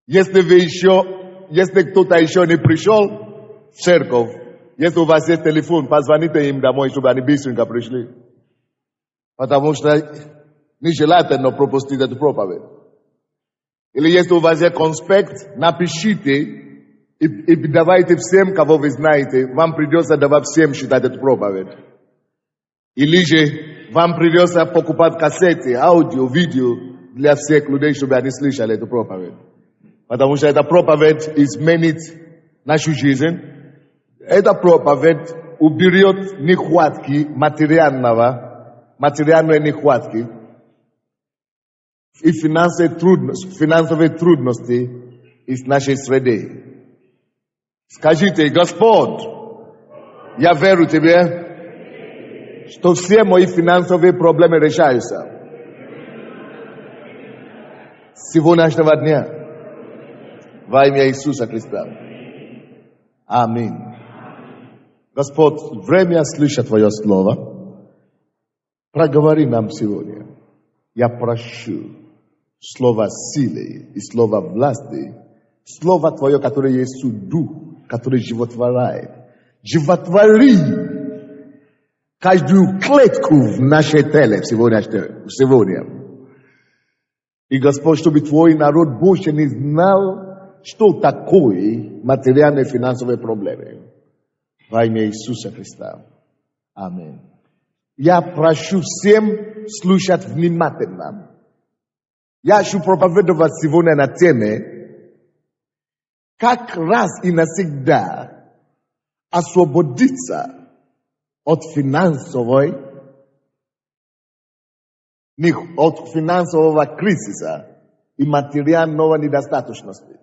Если кто-то еще не пришел в церковь, если у вас есть телефон, позвоните им домой, чтобы они быстренько пришли. Потому что нежелательно пропустить эту проповедь. Или если у вас есть конспект, напишите и давайте всем, кого вы знаете. Вам придется давать всем читать эту проповедь. Или же вам придется покупать кассеты, аудио, видео для всех людей, чтобы они слышали эту проповедь. Потому что эта проповедь изменит нашу жизнь. Эта проповедь уберет нехватки материальной нехватки и финансовые трудности из нашей среды. Скажите: Господь, я верю Тебе, что все мои финансовые проблемы решаются с сегодняшнего дня во имя Иисуса Христа. Аминь. Господь, время слышать Твое Слово. Проговори нам сегодня. Я прошу Слово силы и Слово власти, Слово Твое, которое есть Дух, который животворяет. Животвори каждую клетку в нашей теле сегодня. И, Господь, чтобы Твой народ больше не знал, что такое материальные финансовые проблемы. Во имя Иисуса Христа. Аминь. Я прошу всем слушать внимательно. Я хочу проповедовать сегодня на теме, как раз и навсегда освободиться от финансового кризиса и материального недостаточности.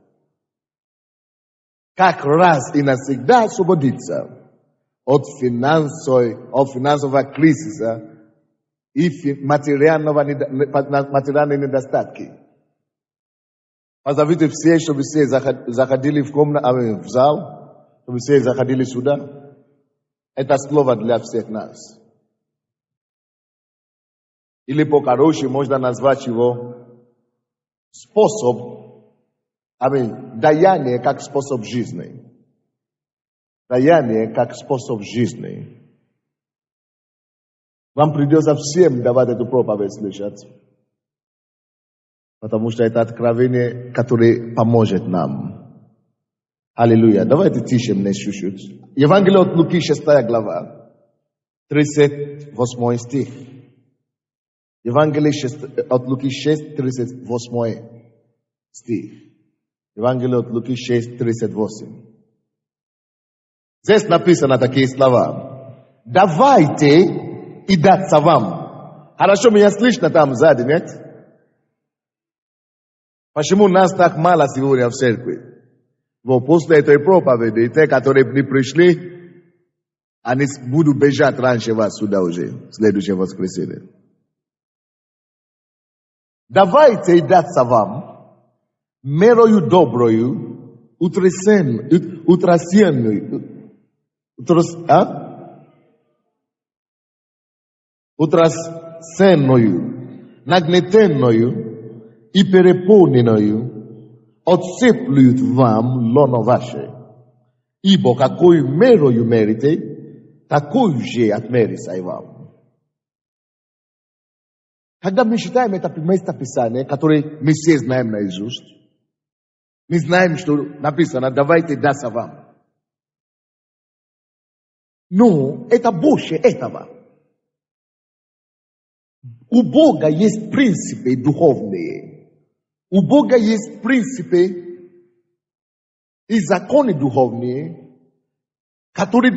Как раз и навсегда освободиться от финансового кризиса и материальной недостатки. Позовите все, чтобы все заходили в зал, чтобы все заходили сюда. Это слово для всех нас. Или по-хорошему можно назвать его даяние как способ жизни. Даяние как способ жизни. Вам придется всем давать эту проповедь слышать. Потому что это откровение, которое поможет нам. Аллилуйя. Давайте тише мне чуть-чуть. Евангелие от Луки, 6 глава, 38 стих. Евангелие от Луки 6, 38 стих. Евангелие от Луки 6, 38. Здесь написано такие слова. Давайте и даться вам. Хорошо, меня слышно там сзади, нет? Почему нас так мало сегодня в церкви? После этой проповеди, те, которые не пришли, они будут бежать раньше вас сюда уже, в следующее воскресенье. Давайте и даться вам мерою доброю, утрасенную, нагнетенную и переполненную отсыплют вам лоно ваше. Ибо какую мерою мерите, такую же отмерится и вам. Когда мы читаем это место Писания, которое мы все знаем наизусть, мы знаем, что написано: давайте даться вам. Но это больше этого. У Бога есть принципы духовные. У Бога есть принципы и законы духовные, которые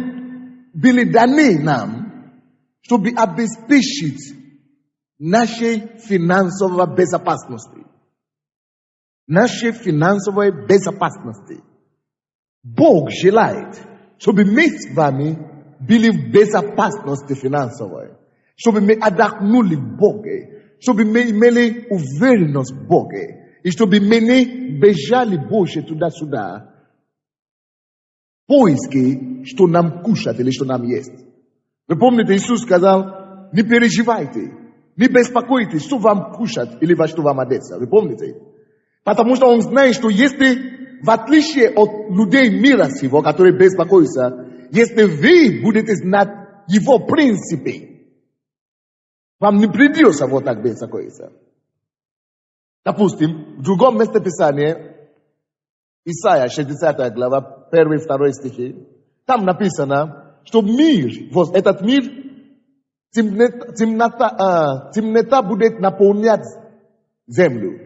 были даны нам, чтобы обеспечить нашей финансовой безопасности. Нашей финансовой безопасности. Бог желает, чтобы мы с вами были в безопасности финансовой, чтобы мы отдохнули в Боге, чтобы мы имели уверенность в Боге, и чтобы мы не бежали больше туда-сюда, поиски, что нам кушать или что нам есть. Вы помните, Иисус сказал: не переживайте, не беспокойтесь, что вам кушать или во что вам одеться. Вы помните? Потому что он знает, что если, в отличие от людей мира сего, которые беспокоятся, если вы будете знать его принципы, вам не придется вот так беспокоиться. Допустим, в другом месте Писания, Исайя, 60 глава, 1-2 стихи, там написано, что мир, вот этот мир, темнота будет наполнять землю.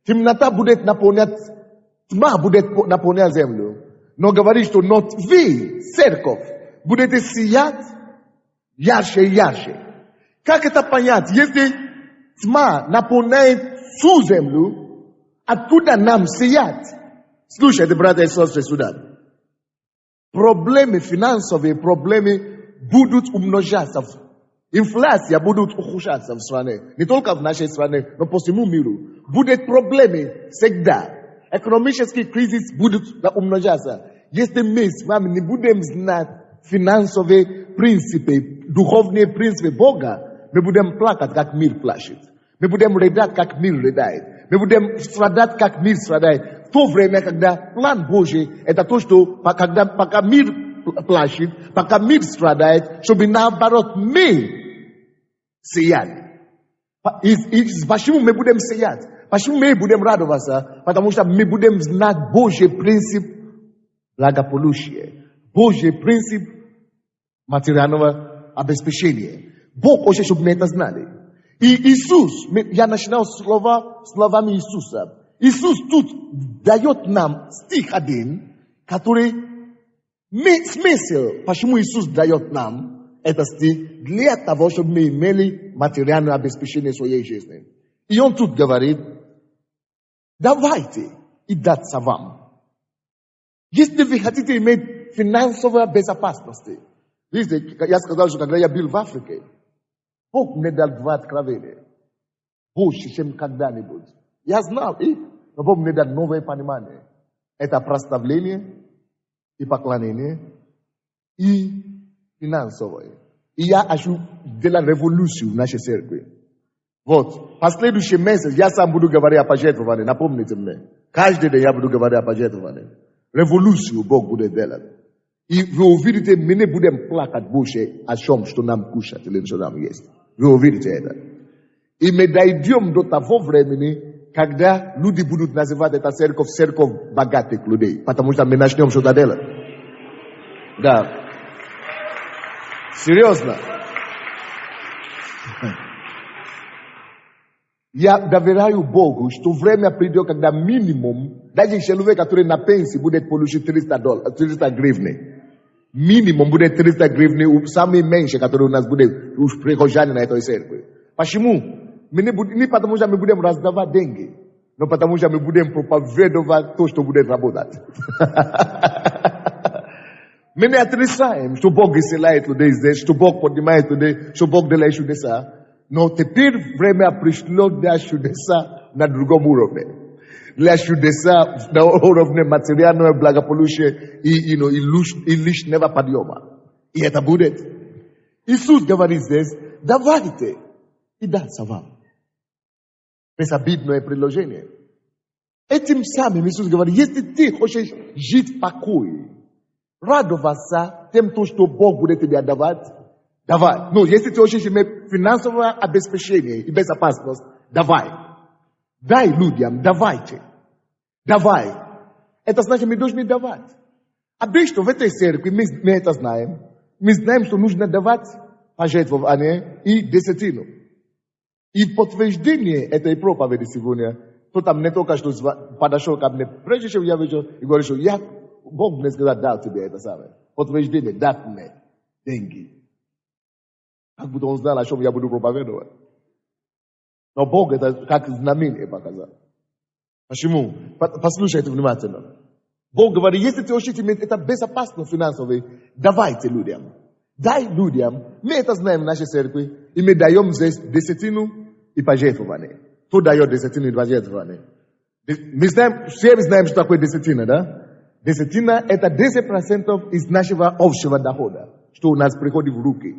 Темнота будет наполнять, тьма будет наполнять землю. Но говорит, что но вы, церковь, будете сиять ярче и ярче. Как это понять? Если тьма наполняет всю землю, откуда нам сиять? Слушайте, братья и сестры, сюда. Проблемы финансовые, проблемы будут умножаться. Инфляция будет ухудшаться в стране. Не только в нашей стране, но по всему миру. Будут проблемы всегда. Экономический кризис будет умножаться. Если мы с вами не будем знать финансовые принципы, духовные принципы Бога, мы будем плакать, как мир плачет. Мы будем рыдать, как мир рыдает. Мы будем страдать, как мир страдает. В то время, когда план Божий, это то, что пока мир плачет, пока мир страдает, чтобы наоборот мы сияли. И почему мы будем сиять? Почему мы будем радоваться? Потому что мы будем знать Божий принцип благополучия. Божий принцип материального обеспечения. Бог хочет, чтобы мы это знали. И Иисус, я начинал словами Иисуса. Иисус тут дает нам стих один, который смысл, почему Иисус дает нам этот стих, для того, чтобы мы имели материальное обеспечение своей жизни. И он тут говорит, давайте и даться вам. Если вы хотите иметь финансовую безопасность, видите, я сказал, что когда я был в Африке, Бог мне дал 2 откровения. Больше, чем когда-нибудь. Я знал их, но Бог мне дал новое понимание. Это прославление и поклонение, и финансовое. И я хочу делать революцию в нашей церкви. Вот, последующий месяц я сам буду говорить о пожертвовании, напомните мне. Каждый день я буду говорить о пожертвовании. Революцию Бог будет делать. И вы увидите, мы не будем плакать больше о чем, что нам кушать или что нам есть. Вы увидите это. И мы дойдем до того времени, когда люди будут называть эту церковь богатых людей. Потому что мы начнем что-то делать. Да. Серьезно. Я доверяю Богу, что время придет, когда минимум, даже человек, который на пенсии, будет получить 300 гривны. Минимум будет 300 гривны, самые меньшие, которые у нас будут приходить на этой церкви. Почему? Не потому что мы будем раздавать деньги, но потому что мы будем проповедовать то, что будет работать. Мы не отрицаем, что Бог исцеляет людей здесь, что Бог поднимает людей, что Бог делает чудеса. Но теперь время пришло для чудеса на другом уровне. Для чудеса на уровне материального благополучия и личного подъема. И это будет. Иисус говорит здесь, давайте и даться вам. Безобидное предложение. Этим самым Иисус говорит, если ты хочешь жить в покое, радоваться тем, что Бог будет тебе давать, давай. Но если ты хочешь иметь финансовое обеспечение и безопасность, давай. Дай людям, давайте. Давай. Это значит, мы должны давать. Обычно в этой церкви мы это знаем. Мы знаем, что нужно давать пожертвование и десятину. И в подтверждение этой проповеди сегодня, кто-то мне только что подошел ко мне, прежде чем я вышел, и говорит, что Бог мне сказал, дал тебе это самое. Подтверждение, дать мне деньги. Как будто он знал, о чем я буду проповедовать. Но Бог это как знамение показал. Почему? Послушайте внимательно. Бог говорит, если ты хочешь иметь это безопасно финансово, давайте людям. Дай людям. Мы это знаем в нашей церкви, и мы даем здесь десятину и пожертвование. Кто дает десятину и пожертвование? Все знаем, что такое десятина, да? Десятина это 10% из нашего общего дохода, что у нас приходит в руки.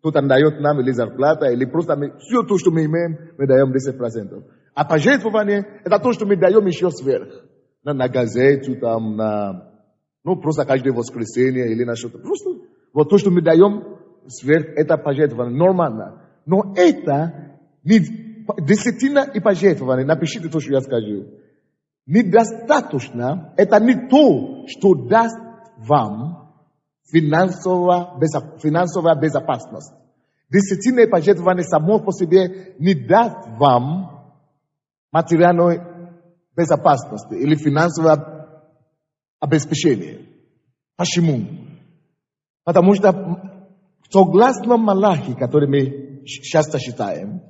Кто-то дает нам или зарплата, или просто все то, что мы имеем, мы даем 10%. А пожертвование – это то, что мы даем еще сверх. На газету, там, просто каждое воскресенье или на что-то. Просто вот то, что мы даем сверх, это пожертвование. Нормально. Но это не десятина и пожертвование. Напишите то, что я скажу. Недостаточно. Это не то, что даст вам финансовая безопасность. Десятина и пожертвование само по себе не даст вам материальной безопасности или финансовое обеспечение. Почему? Потому что согласно Малахии, который мы часто читаем,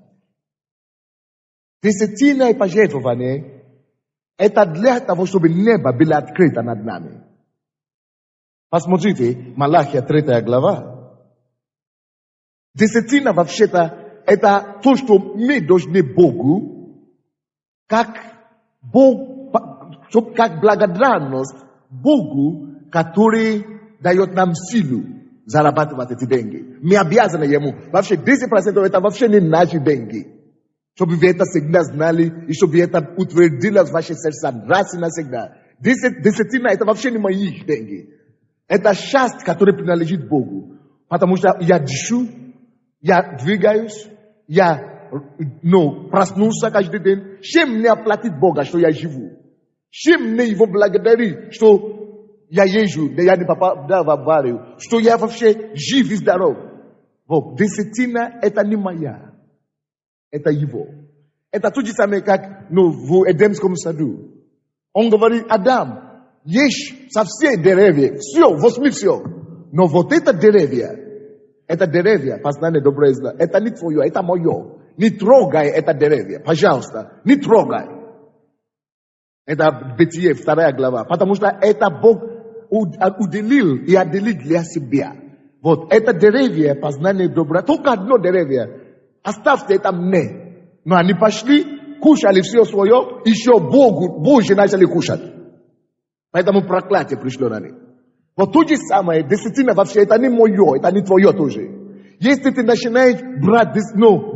десятина и пожертвование это для того, чтобы небо было открыто над нами. Посмотрите, Малахия 3 глава. Десятина вообще-то это то, что мы должны Богу, как благодарность Богу, который дает нам силу зарабатывать эти деньги. Мы обязаны ему. Вообще 10% это вообще не наши деньги. Чтобы вы это всегда знали, и чтобы это утвердилось в ваших сердцах раз и навсегда. Десятина это вообще не мои деньги. Это часть, которая принадлежит Богу. Потому что я дышу, я двигаюсь, я проснулся каждый день. Чем мне оплатить Бога, что я живу? Чем мне его благодарить, что я езжу, да я не попадаю в аварию, что я вообще жив и здоров? Вот, десятина это не моя, это его. Это то же самое, как в Эдемском саду. Он говорит, Адам, ешь со всей деревья, все, возьми все. Но вот это деревья, познание доброе и зла, это не твое, это мое. Не трогай это деревья, пожалуйста, не трогай. Это Бытие, 2 глава. Потому что это Бог уделил и отделил для себя. Вот это деревья, познание добра, только одно деревья. Оставьте это мне. Но они пошли, кушали все свое, еще Божьи начали кушать. Поэтому проклятие пришло на них. Вот то же самое, десятина вообще, это не мое, это не твое тоже. Если ты начинаешь брать,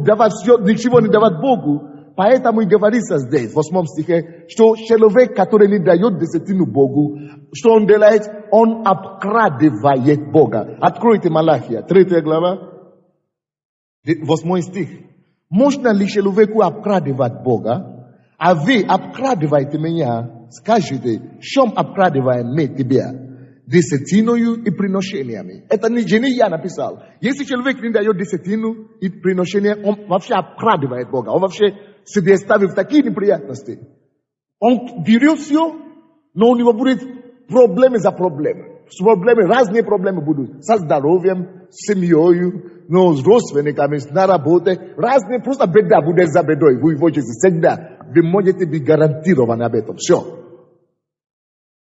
давать все, ничего не давать Богу, поэтому и говорится здесь, в 8 стихе, что человек, который не дает десятину Богу, что он делает? Он обкрадывает Бога. Откройте Малахия, 3 глава, 8 стих. Можно ли человеку обкрадывать Бога? А вы обкрадываете меня, скажите, чем обкрадываем мы тебя? Десятиною и приношениями. Это не я написал. Если человек не дает десятину и приношение, он вообще обкрадывает Бога. Он вообще себе ставит в такие неприятности. Он берет все, но у него будут проблемы за проблемы. Разные проблемы будут. Со здоровьем, с семьей, с родственниками, на работе. Разные, просто беда будет за бедой. Вы можете всегда. Вы можете быть гарантированы об этом. Все.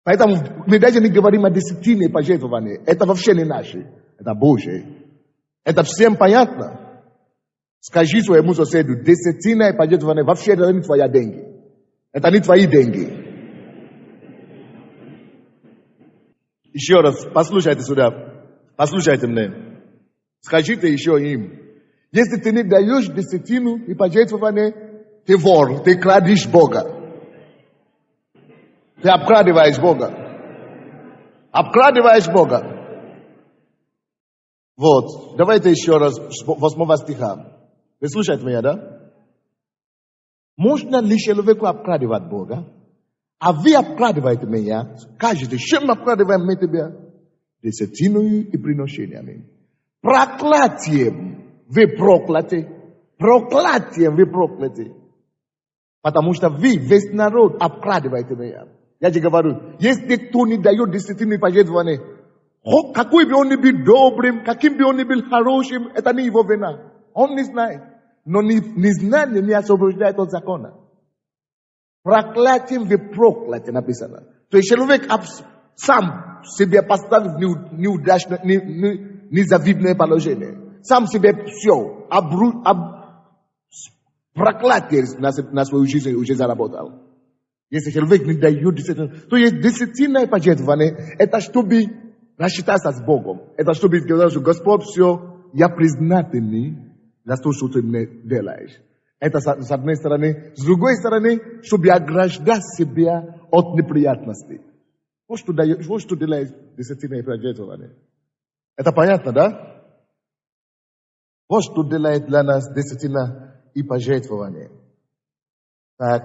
Поэтому мы даже не говорим о десятине и пожертвовании. Это вообще не наши. Это Божье. Это всем понятно. Скажи своему соседу, десятина и пожертвование вообще это не твои деньги. Это не твои деньги. Еще раз, послушайте сюда. Послушайте меня. Скажите еще им. Если ты не даешь десятину и пожертвование, ты вор, ты крадешь Бога. Ты обкрадываешь Бога. Обкрадываешь Бога. Вот. Давайте еще раз 8 стиха. Вы слушаете меня, да? Можно ли человеку обкрадывать Бога? А вы обкрадываете меня. Скажите, чем обкрадываем мы тебя? Десятиною и приношениями. Проклятием вы прокляты. Проклятием вы прокляты. Потому что вы, весь народ, обкрадываете меня. Я тебе говорю, если кто не дает десятину и пожертвование, какой бы он ни был добрым, каким бы он ни был хорошим, это не его вина. Он не знает. Но незнание не освобождает от закона. Проклятием вы прокляты написано. То есть человек сам себе поставит неудачное, незавидное положение. Сам себе все. Проклятие на свою жизнь уже заработал. Если человек не дает десятину, то есть десятина и пожертвование, это чтобы рассчитаться с Богом. Это чтобы сказать, что Господь, все, я признательный за то, что ты мне делаешь. Это с одной стороны. С другой стороны, чтобы ограждать себя от неприятностей. Вот что делает десятина и пожертвование. Это понятно, да? Вот что делает для нас десятина и пожертвование. Так.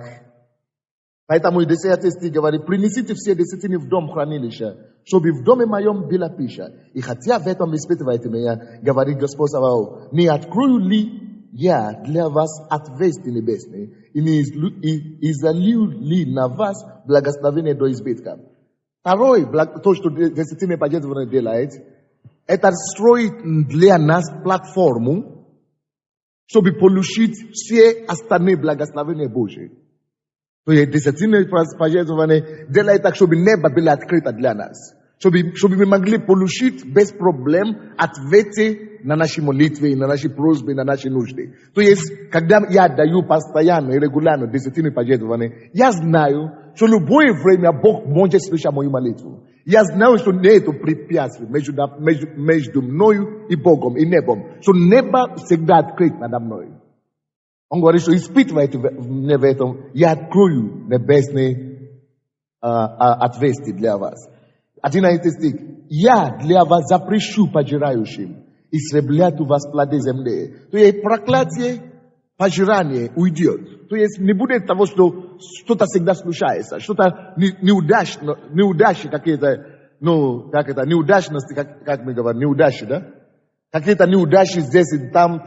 Поэтому и 10 стих говорит: принесите все десятины в дом хранилища, чтобы в доме моем была пища. И хотя в этом испытываете меня, говорит Господь Саваоф, не открою ли я для вас отвести небесные, и не изолью ли на вас благословение до избытка. Второй, то, что десятина и пожертвование делает, это строит для нас платформу, чтобы получить все остальные благословения Божьи. То есть десятина и пожертвование делает так, чтобы небо было открыто для нас. Чтобы мы могли получить без проблем ответы на наши молитвы, на наши просьбы, на наши нужды. То есть, когда я даю постоянно и регулярно десятину и пожертвование, я знаю, что любое время Бог может слышать мою молитву. Я знаю, что нет препятствий между мною и Богом, и небом. Что небо всегда открыто надо мной. Он говорит, что испытывайте мне в этом, я открою небесные отверстия для вас. 11 стих. Я для вас запрещу пожирающим истреблять у вас плоды земли. То есть проклятие, пожирание уйдет. То есть не будет того, что что-то всегда случается, что-то неудачи какие-то, неудачности, как мы говорим, неудачи, да? Какие-то неудачи здесь, и там.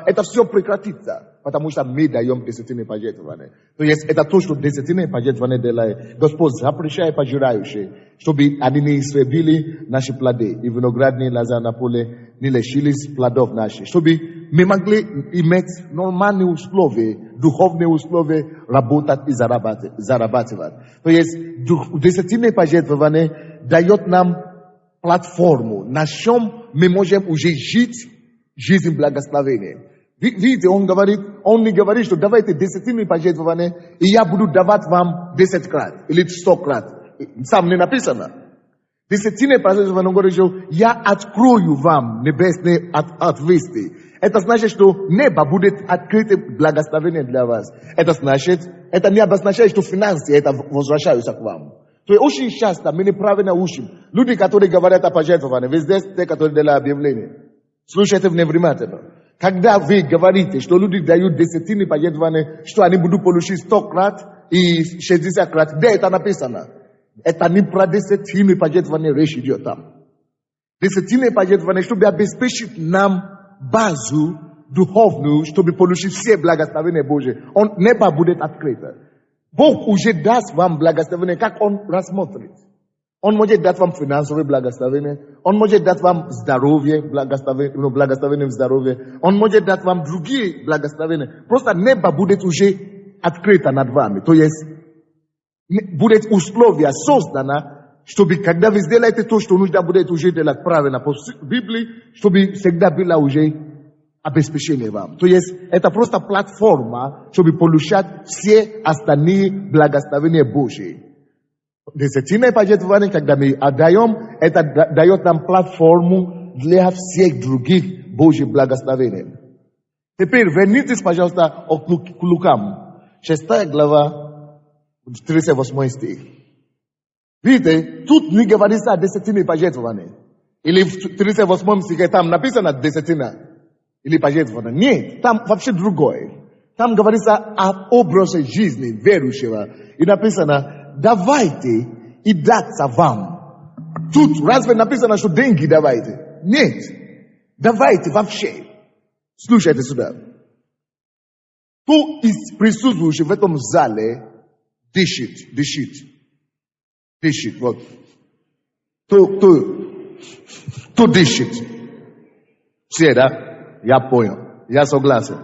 Это все прекратится. Потому что мы даем десятины пожертвования. То есть это то, что десятины пожертвования делает. Господь запрещает пожирающие, чтобы они не истребили наши плоды. И виноградные лоза на поле не лишились плодов наших. Чтобы мы могли иметь нормальные условия, духовные условия, работать и зарабатывать. То есть десятины пожертвования дает нам платформу, на чем мы можем уже жить жизнь благословения. Видите, он не говорит, что давайте десятины пожертвования, и я буду давать вам 10 крат или 100 крат. Сам не написано. Десятины пожертвования, он говорит, что я открою вам небесные отверстия. Это значит, что небо будет открыто благословение для вас. Это не обозначает, что финансы это возвращаются к вам. То есть очень часто мы неправильно учим. Люди, которые говорят о пожертвовании, везде те, которые делают объявление. Слушайте внимательно. Когда вы говорите, что люди дают десятины пожертвования, что они будут получить 100 крат и 60 крат, где это написано? Это не про десятины пожертвования речь идет там. Десятины пожертвования, чтобы обеспечить нам базу духовную, чтобы получить все благословения Божьи. Небо будет открыто. Бог уже даст вам благословение, как Он рассмотрит. Он может дать вам финансовое благословение. Он может дать вам здоровье, благословение в здоровье. Он может дать вам другие благословения. Просто небо будет уже открыто над вами. То есть, будет условия создано, чтобы когда вы сделаете то, что нужно будет уже делать правильно по Библии, чтобы всегда было уже обеспечение вам. То есть, это просто платформа, чтобы получать все остальные благословения Божьи. Десятина и пожертвование, когда мы отдаем, это дает нам платформу для всех других Божьих благословений. Теперь вернитесь, пожалуйста, к Лукам, 6 глава, 38 стих. Видите, тут не говорится о десятине и пожертвовании. Или в 38 стихе там написано десятина или пожертвование. Нет, там вообще другое. Там говорится о образе жизни верующего. И написано: давайте и даться вам. Тут разве написано, что деньги давайте? Нет. Давайте вообще. Слушайте сюда. Кто из присутствующих в этом зале дышит? Вот. Кто дышит? Все, да? Я понял. Я согласен.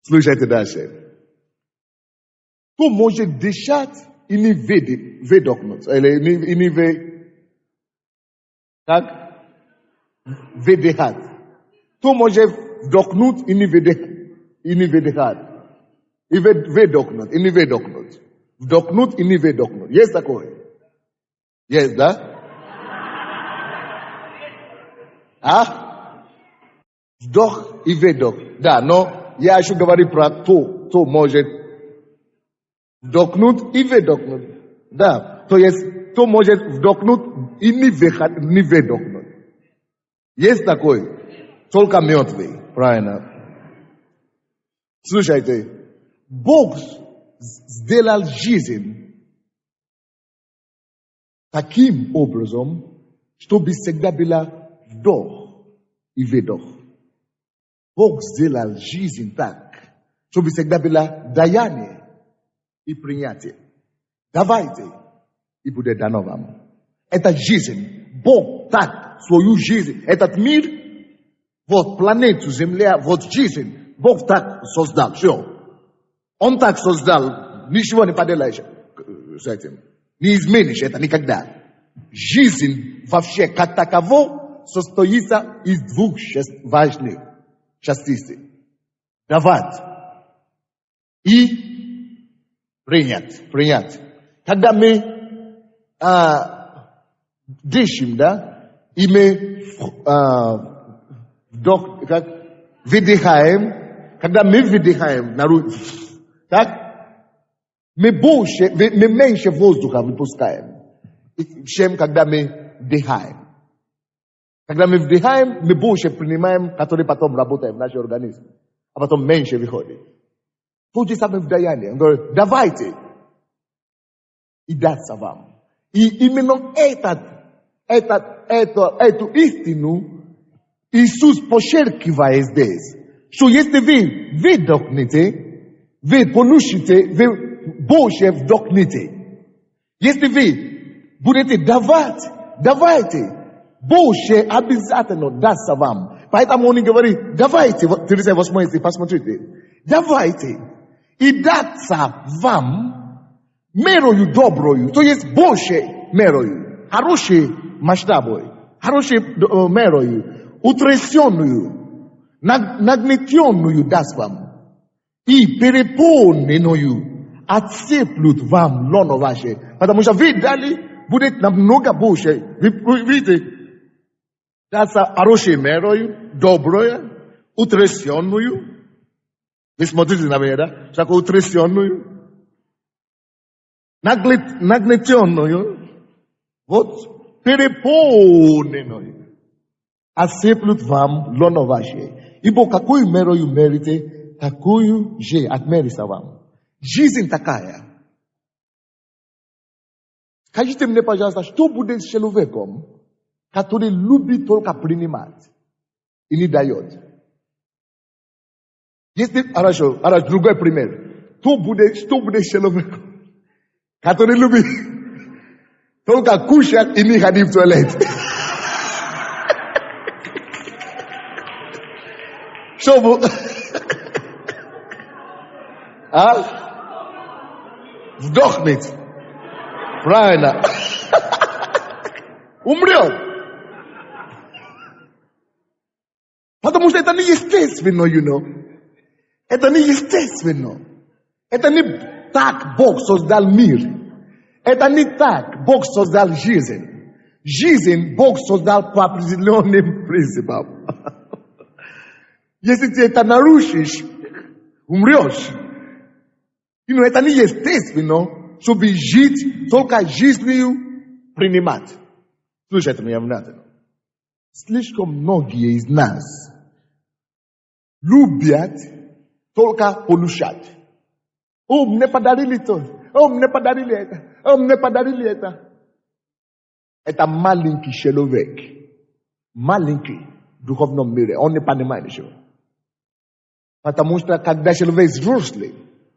Слушайте дальше. Кто может дышать и не выдохнуть? Или не как? Выдыхать. Кто может вдохнуть и не выдыхать? И выдохнуть, и не выдохнуть. Вдохнуть и не выдохнуть. Есть такое? Есть, да? А? Вдох и выдох. Да, но я еще говорю про то может вдохнуть и выдохнуть. Да, то есть то может вдохнуть и не выдохнуть. Есть такой, только мертвый, правильно. Слушайте, Бог сделал жизнь таким образом, чтобы всегда была вдох и выдох. Бог сделал жизнь так, чтобы всегда было даяние и принятие. Давайте, и будет дано вам. Это жизнь. Бог так свою жизнь, этот мир, вот планету Земля, вот жизнь, Бог так создал. Все. Он так создал. Ничего не поделаешь с этим. Не изменишь это никогда. Жизнь вообще как таково состоится из двух важных частей. Давать и принять. Когда мы дышим, да, и мы выдыхаем, когда мы выдыхаем наружу, так, мы меньше воздуха выпускаем, чем когда мы вдыхаем. Когда мы вдыхаем, мы больше принимаем, который потом работает в нашем организме, а потом меньше выходит. То же самое в даянии. Он говорит, давайте, и даться вам. И именно эту истину Иисус подчеркивает здесь. Что если вы выдохнете, вы получите, вы больше вдохнете. Если вы будете давайте, больше обязательно дастся вам. Поэтому он и говорит, давайте, 38 стих, посмотрите, давайте, и даться вам мерою доброю, то есть больше мерою, хорошей масштабой, хорошей мерою, утрясенную, нагнетенную даст вам, и переполненную отсыплют вам лоно ваше, потому что вы дали, будет намного больше, вы видите, даться хорошей мерою, доброю, утрясенную. Вы смотрите на меня, да? Такую утрясенную, нагнетенную, вот, переполненную, осыплют вам лоно ваше. Ибо какую мерою мерите, такую же отмерится вам. Жизнь такая. Скажите мне, пожалуйста, что будет с человеком, который любит только принимать и не дает? Если, хорошо, другой пример. Что будет с человеком, который любит только кушать и не ходить в туалет? Что будет? Вдохнет. Правильно. Умрет. Потому что это неестественно, you know. Это неестественно. Это не так Бог создал мир. Это не так Бог создал жизнь. Жизнь Бог создал по определенным принципам. Если ты это нарушишь, умрешь. You know, это неестественно, чтобы жить только жизнью принимать. Слушайте меня внимательно. Слишком многие из нас любят только получать. О, мне подарили то. О, мне подарили это. О, мне подарили это. Это маленький человек. Маленький в духовном мире. Он не понимает ничего. Потому что когда человек взрослый,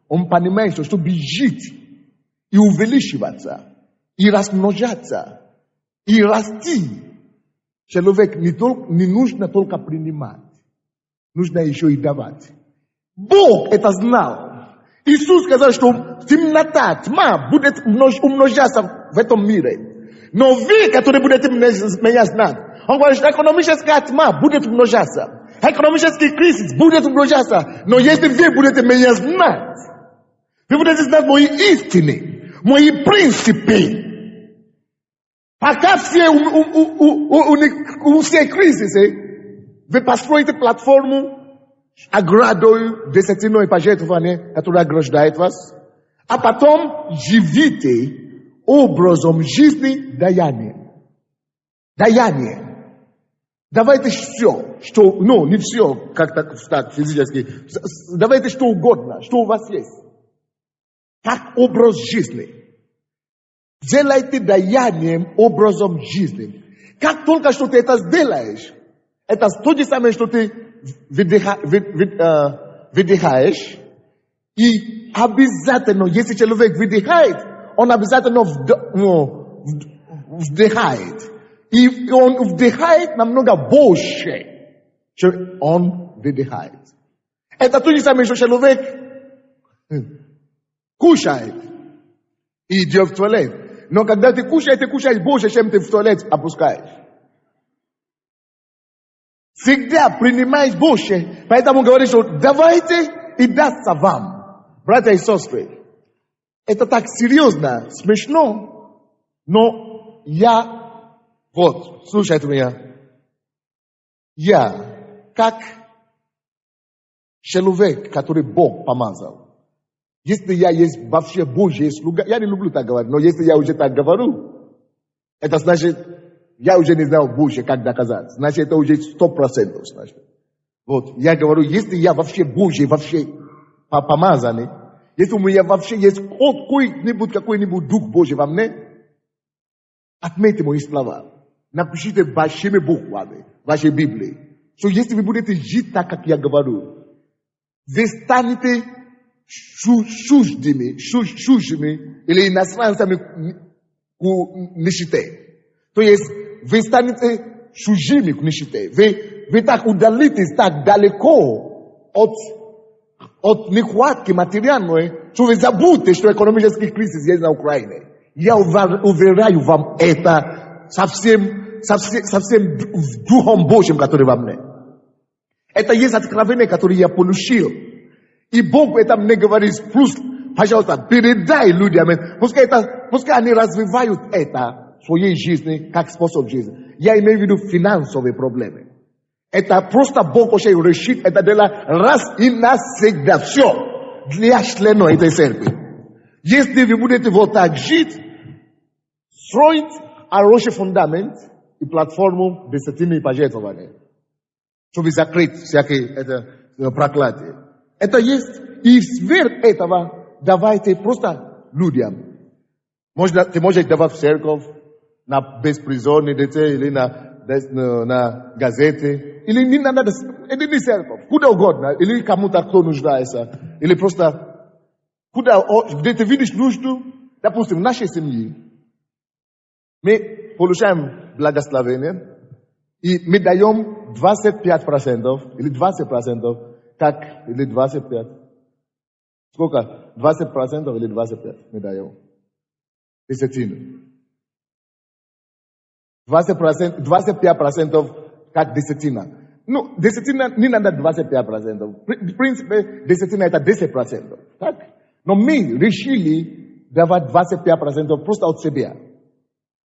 он понимает, что чтобы жить и увеличиваться, и размножаться, и расти, человек не нужно только принимать. Нужно еще и давать. Бог это знал. Иисус сказал, что темнота, тьма будет умножаться в этом мире. Но вы, которые будете меня знать, он говорит, что экономическая тьма будет умножаться. Экономический кризис будет умножаться. Но если вы будете меня знать, вы будете знать мои истины, мои принципы. Пока все кризисы, Вы построите платформу, ограду десятиной пожертвования, которая ограждает вас, а потом живите образом жизни даяния. Даяние. Давайте все, что, не все, как так физически, давайте что угодно, что у вас есть. Как образ жизни. Делайте даянием образом жизни. Как только что ты это сделаешь, это то же самое, что ты выдыхаешь, и обязательно, если человек выдыхает, он обязательно вдыхает. И он вдыхает намного больше, чем он выдыхает. Это то же самое, что человек кушает и идет в туалет. Но когда ты кушаешь больше, чем ты в туалет опускаешь. Всегда принимаешь больше. Поэтому говоришь, что давайте и дастся вам, братья и сестры. Это так серьезно, смешно, но слушайте меня. Я, как человек, который Бог помазал, если я есть вообще Божий слуга, я не люблю так говорить, но если я уже так говорю, это значит, я уже не знаю Божий, как доказать. Значит, это уже 100%. Значит. Я говорю, если я вообще Божий, вообще помазанный, если у меня вообще есть какой-нибудь Дух Божий во мне, отметьте мои слова. Напишите большими буквами в вашей Библии. Что если вы будете жить так, как я говорю, вы станете чуждыми или иностранцами к нищете. То есть вы станете чужими к нищете. Вы так удалитесь так далеко от нехватки материальной, что вы забудете, что экономический кризис есть на Украине. Я уверяю вам, это совсем Духом Божьим, который во мне. Это есть откровение, которое я получил. И Бог это мне говорит, плюс, пожалуйста, передай людям, пускай они развивают это в своей жизни, как способ жизни. Я имею в виду финансовые проблемы. Это просто Бог хочет решить это дело раз и навсегда. Все. Для членов этой церкви. Если вы будете вот так жить, строить хороший фундамент и платформу десятины и пожертвования, чтобы закрыть всякие проклятия. Это есть. И сверх этого давайте просто людям. Ты можешь давать в церковь, на беспризорные детей, или на газеты, или не надо, или не церковь, куда угодно, или кому-то, кто нуждается, или просто где ты видишь нужду, допустим, в нашей семье, мы получаем благословение, и мы даем 25% или 20%, или 25%. Сколько? 20% или 25% мы даем. Десятину. 25% как десятина. Десятина не надо 25%. В принципе, десятина это 10%. Так? Но мы решили давать 25% просто от себя.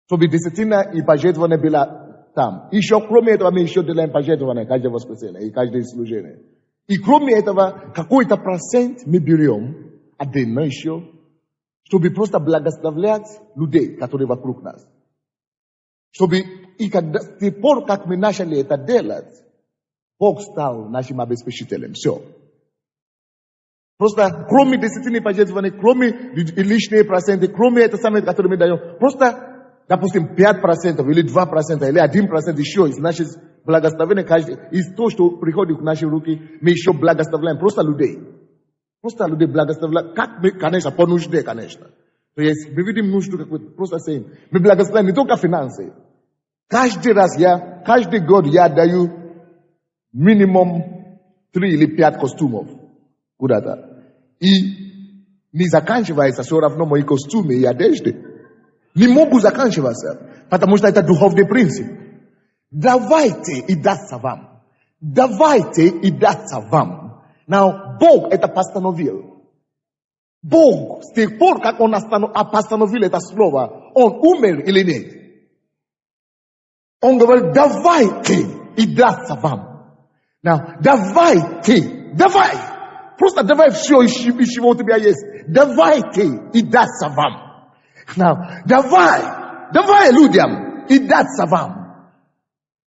Чтобы десятина и пожертвование было там. Еще кроме этого мы еще делаем пожертвование каждое воскресенье и каждое служение. И кроме этого какой-то процент мы берем отдельно еще, чтобы просто благословлять людей, которые вокруг нас. Чтобы и когда с тех пор, как мы начали это делать, Бог стал нашим обеспечителем. Все. Просто кроме десятины пожертвований, кроме лишние проценты, кроме этого самого, которое мы даем, просто, допустим, 5% или 2% или 1% еще из наших благословений, из того, что приходит в наши руки, мы еще благословляем просто людей. Просто людей благословляем. Как мы, конечно, по нужде, конечно. То есть мы видим нужду какую-то, просто saying. Мы благословляем не только финансы. Каждый год я даю минимум 3 или 5 костюмов куда-то. И не заканчивается все равно мои костюмы и одежды. Не могут заканчиваться, потому что это духовный принцип. Давайте и дастся вам. Давайте и дастся вам. Но Бог это постановил. Бог с тех пор, как Он постановил это слово, Он умер или нет? Он говорит, давайте и дастся вам. Now, давай. Просто давай все, из чего у тебя есть. Давайте и даться вам. Now, давай людям и даться вам.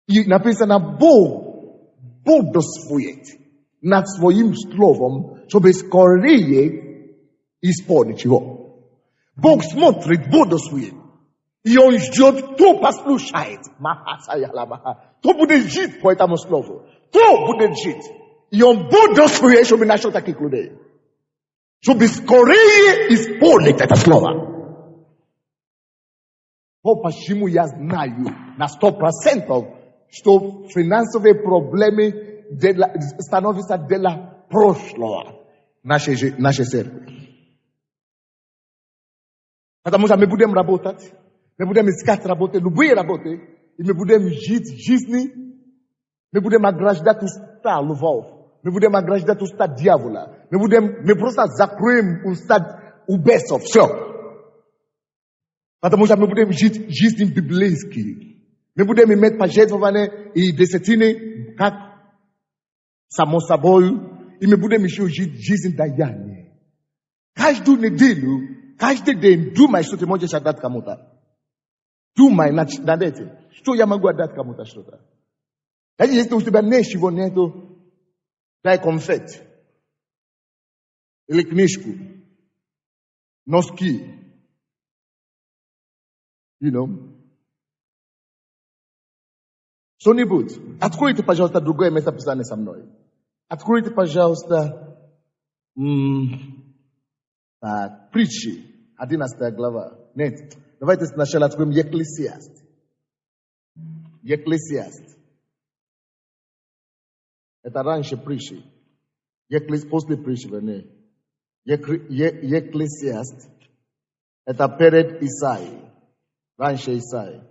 И написано, Бог бодоствует над своим словом, чтобы скорее исполнить его. Бог смотрит, бодоствует. И он ждет, кто послушает. Кто будет жить по этому слову. Кто будет жить. И он бодоствует, чтобы нашел таких людей. Чтобы скорее исполнить это слово. Вот почему я знаю на 100%, что финансовые проблемы становятся делом прошлого нашей церкви. Потому что мы будем работать, мы будем искать работы, любые работы, и мы будем жить жизни, мы будем ограждать уста львов, мы будем ограждать уста дьявола, мы просто закроем уста у бесов, все. Потому что мы будем жить жизни библейские. Мы будем иметь пожертвования и десятины, как само собой, и мы будем еще жить жизнь даяния. Каждую неделю, каждый день думай, что ты можешь отдать кому-то. Думай над этим. Что я могу отдать кому-то что-то. Если у тебя ничего нету, дай конфет. Или книжку. Носки. You know. Что-нибудь. Откройте, пожалуйста, другое место Писания со мной. Откройте, пожалуйста, Притчи, 11 глава. Нет, давайте сначала откроем Екклесиаст. Екклесиаст. Это раньше Притчи. После Притчи, вернее. Екклесиаст. Это перед Исаией. Раньше Исаии.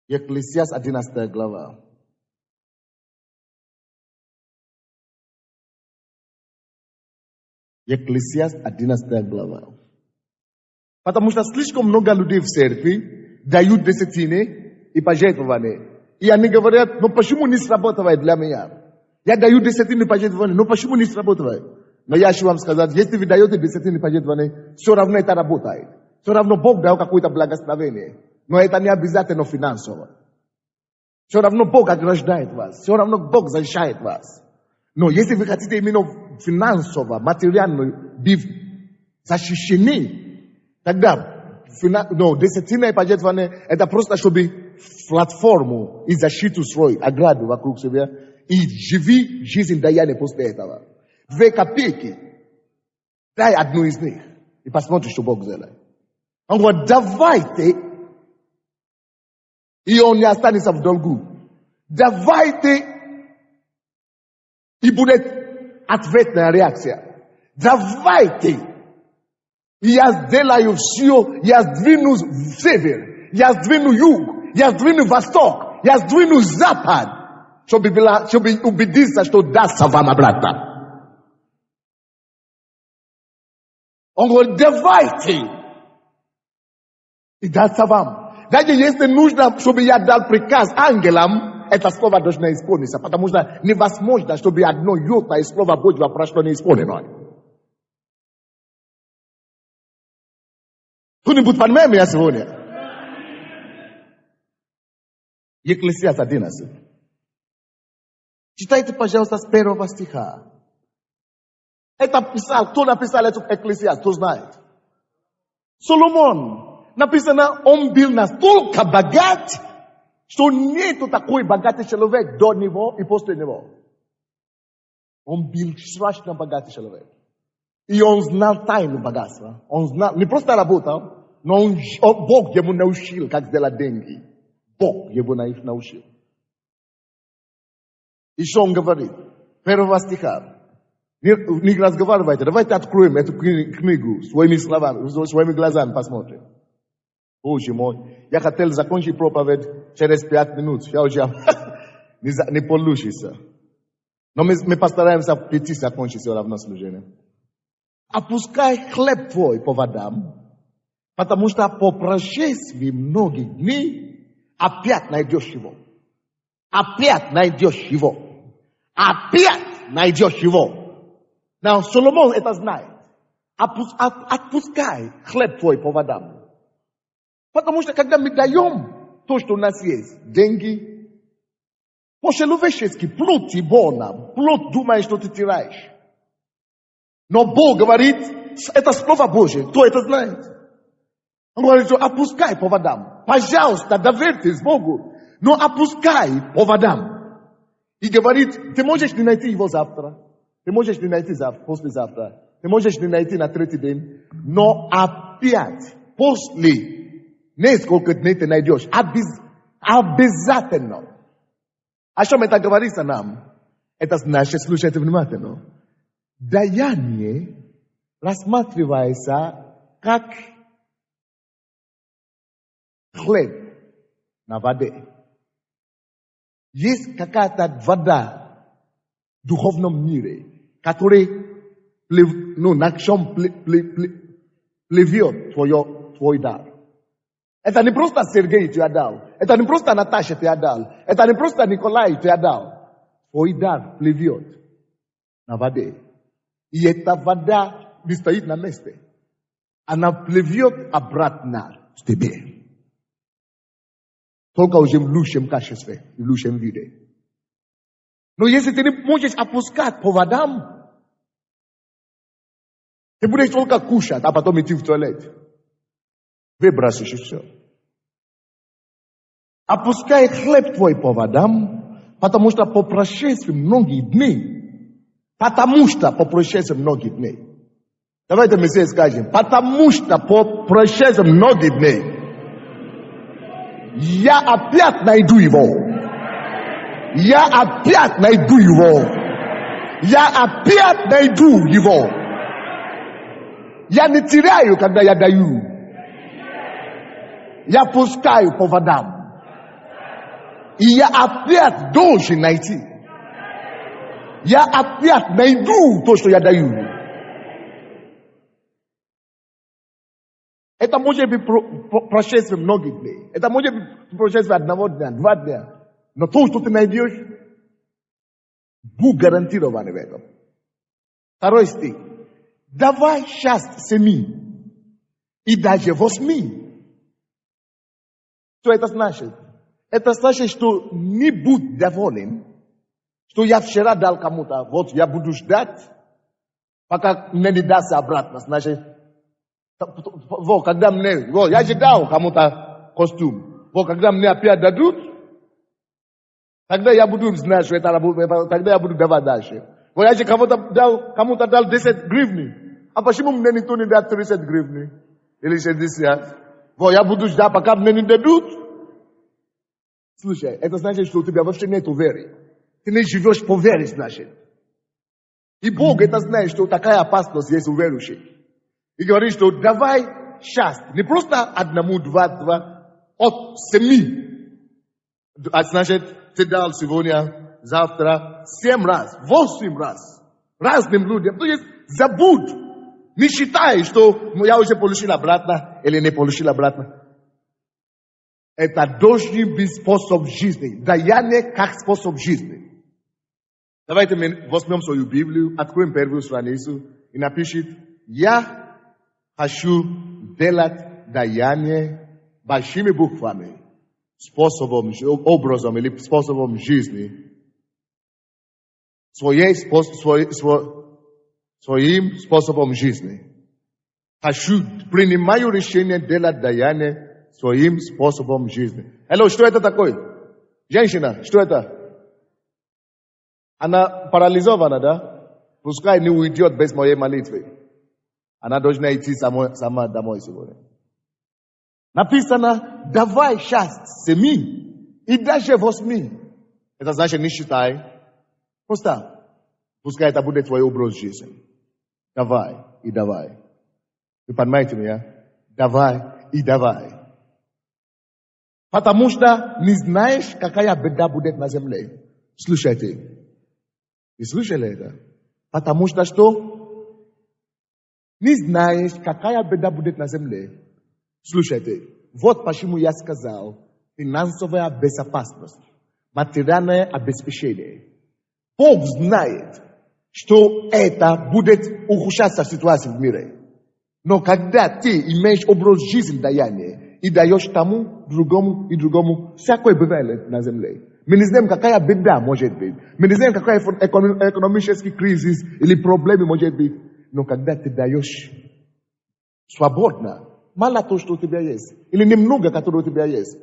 Екклесиаст, 11 глава. Екклесиаст, 11 глава. Потому что слишком много людей в церкви дают десятины и пожертвования. И они говорят, ну почему не сработает для меня? Я даю десятины и пожертвования, но почему не сработает? Но я хочу вам сказать, если вы даете десятины и пожертвования, все равно это работает. Все равно Бог дал какое-то благословение. Но это не обязательно финансово. Все равно Бог ограждает вас. Все равно Бог защищает вас. Но если вы хотите именно финансово, материально быть защищены, тогда десятина и пожертвование это просто чтобы платформу и защиту строить, ограду вокруг себя и живи жизнь даяния после этого. 2 копейки. Дай одну из них и посмотри, что Бог сделает. Он говорит, давайте, и он не останется в долгу. Давайте, и будет ответная реакция. Давайте, я сделаю все, я сдвину север, я сдвину юг, я сдвину восток, я сдвину запад, чтобы убедиться, что дастся вам обратно. Он говорит, давайте. И дастся вам. Даже если нужно, чтобы я дал приказ ангелам, это слово должно исполниться. Потому что невозможно, чтобы одно йота из слова Божьего прошло не исполнено. Кто-нибудь понимает меня сегодня? Екклесиаст 11. Читайте, пожалуйста, с 1 стиха. Это писал, кто написал эту Екклесиаст, кто знает? Соломон. Написано, он был настолько богат, что нету такой богатый человек до него и после него. Он был страшно богатый человек. И он знал тайну богатства. Он знал, не просто работал, но Бог ему научил, как сделать деньги. Бог его научил. И что он говорит? 1 стиха. Не разговаривайте, давайте откроем эту книгу своими словами, своими глазами посмотрим. Боже мой, я хотел закончить проповедь через 5 минут. Я уже не получится. Но мы постараемся в 5 закончить все равно служение. Опускай хлеб твой по водам, потому что по прошествии многих дней опять найдешь его. Опять найдешь его. Опять найдешь его. Now, Соломон это знает. Отпускай хлеб твой по водам. Потому что когда мы даем то, что у нас есть, деньги, по-человечески, плод Тибона, плод думаешь, что ты теряешь. Но Бог говорит, это Слово Божие, кто это знает? Он говорит, что опускай по водам. Пожалуйста, доверьтесь Богу, но опускай по водам. И говорит, ты можешь не найти его завтра, ты можешь не найти послезавтра, ты можешь не найти на третий день, но опять, после несколько дней ты найдешь. Обязательно. О чем это говорится нам? Это значит, слушайте внимательно. Даяние рассматривается как хлеб на воде. Есть какая-то вода в духовном мире, которая на чем плывет твой дар. Это не просто Сергей тебе дал, это не просто Наташа тебе дал, это не просто Николай тебе дал. Твой дар плывет на воде. И эта вода не стоит на месте. Она плывет обратно к тебе. Только уже в лучшем качестве, в лучшем виде. Но если ты не можешь опускать по водам, ты будешь только кушать, а потом идти в туалет. Выбросишь и все. Опускай хлеб твой по водам, потому что по прошествии многих дней. Потому что по прошествии многих дней. Давайте мы все скажем. Потому что по прошествии многих дней. Я опять найду его. Я опять найду его. Я опять найду его. Я не теряю, когда я даю. Я пускаю по водам. И я опять должен найти. Я опять найду то, что я даю. Это может быть прошествие многих дней. Это может быть прошествие одного дня, 2 дня. Но то, что ты найдешь, Бог гарантирован в этом. 2 стих. Давай счастье 7 и даже 8. Что это значит? Это значит, что не будь доволен, что я вчера дал кому-то, вот я буду ждать, пока мне не даст обратно. Значит, вот, когда мне, вот, я же дал кому-то костюм, вот, когда мне опять дадут, тогда я буду знать, что это работает, тогда я буду давать дальше. Вот, я же кому-то дал 10 гривны, а почему мне никто не дал 30 гривны? Или 60? Вот, я буду ждать, пока мне не дадут. Слушай, это значит, что у тебя вообще нет веры. Ты не живешь по вере, значит. И Бог это знает, что такая опасность есть у верующих. И говорит, что давай счастье. Не просто 1, 2, 2, от 7. А значит, ты дал сегодня, завтра, 7 раз, 8 раз. Разным людям. То есть забудь. Не считай, что я уже получил обратно или не получил обратно. Это должен быть способ жизни. Даяние как способ жизни. Давайте мы возьмем свою Библию, откроем первую страницу и напишем: я хочу делать даяние большими буквами, способом, образом или способом жизни. Своим способом жизни. Хочу, принимаю решение делать даяние своим способом жизни. Hello, что это такое? Женщина, что это? Она парализована, да? Пускай не уйдет без моей молитвы. Она должна идти сама домой сегодня. Написано, давай сейчас 7 и даже 8. Это значит, не считай. Просто пускай это будет твой образ жизни. Давай и давай. Вы понимаете меня? Давай и давай. Потому что не знаешь, какая беда будет на земле. Слушайте. Вы слышали это? Потому что что? Не знаешь, какая беда будет на земле. Слушайте. Вот почему я сказал финансовая безопасность. материальное обеспечение. Бог знает, что это будет ухудшаться ситуация в мире. Но когда ты имеешь образ жизни даяния и даешь тому, другому и другому, всякое бывает на земле. Мы не знаем, какая беда может быть. Мы не знаем, какая экономический кризис или проблемы может быть. Но когда ты даешь свободно, мало то, что у тебя есть, или немного, которое у тебя есть,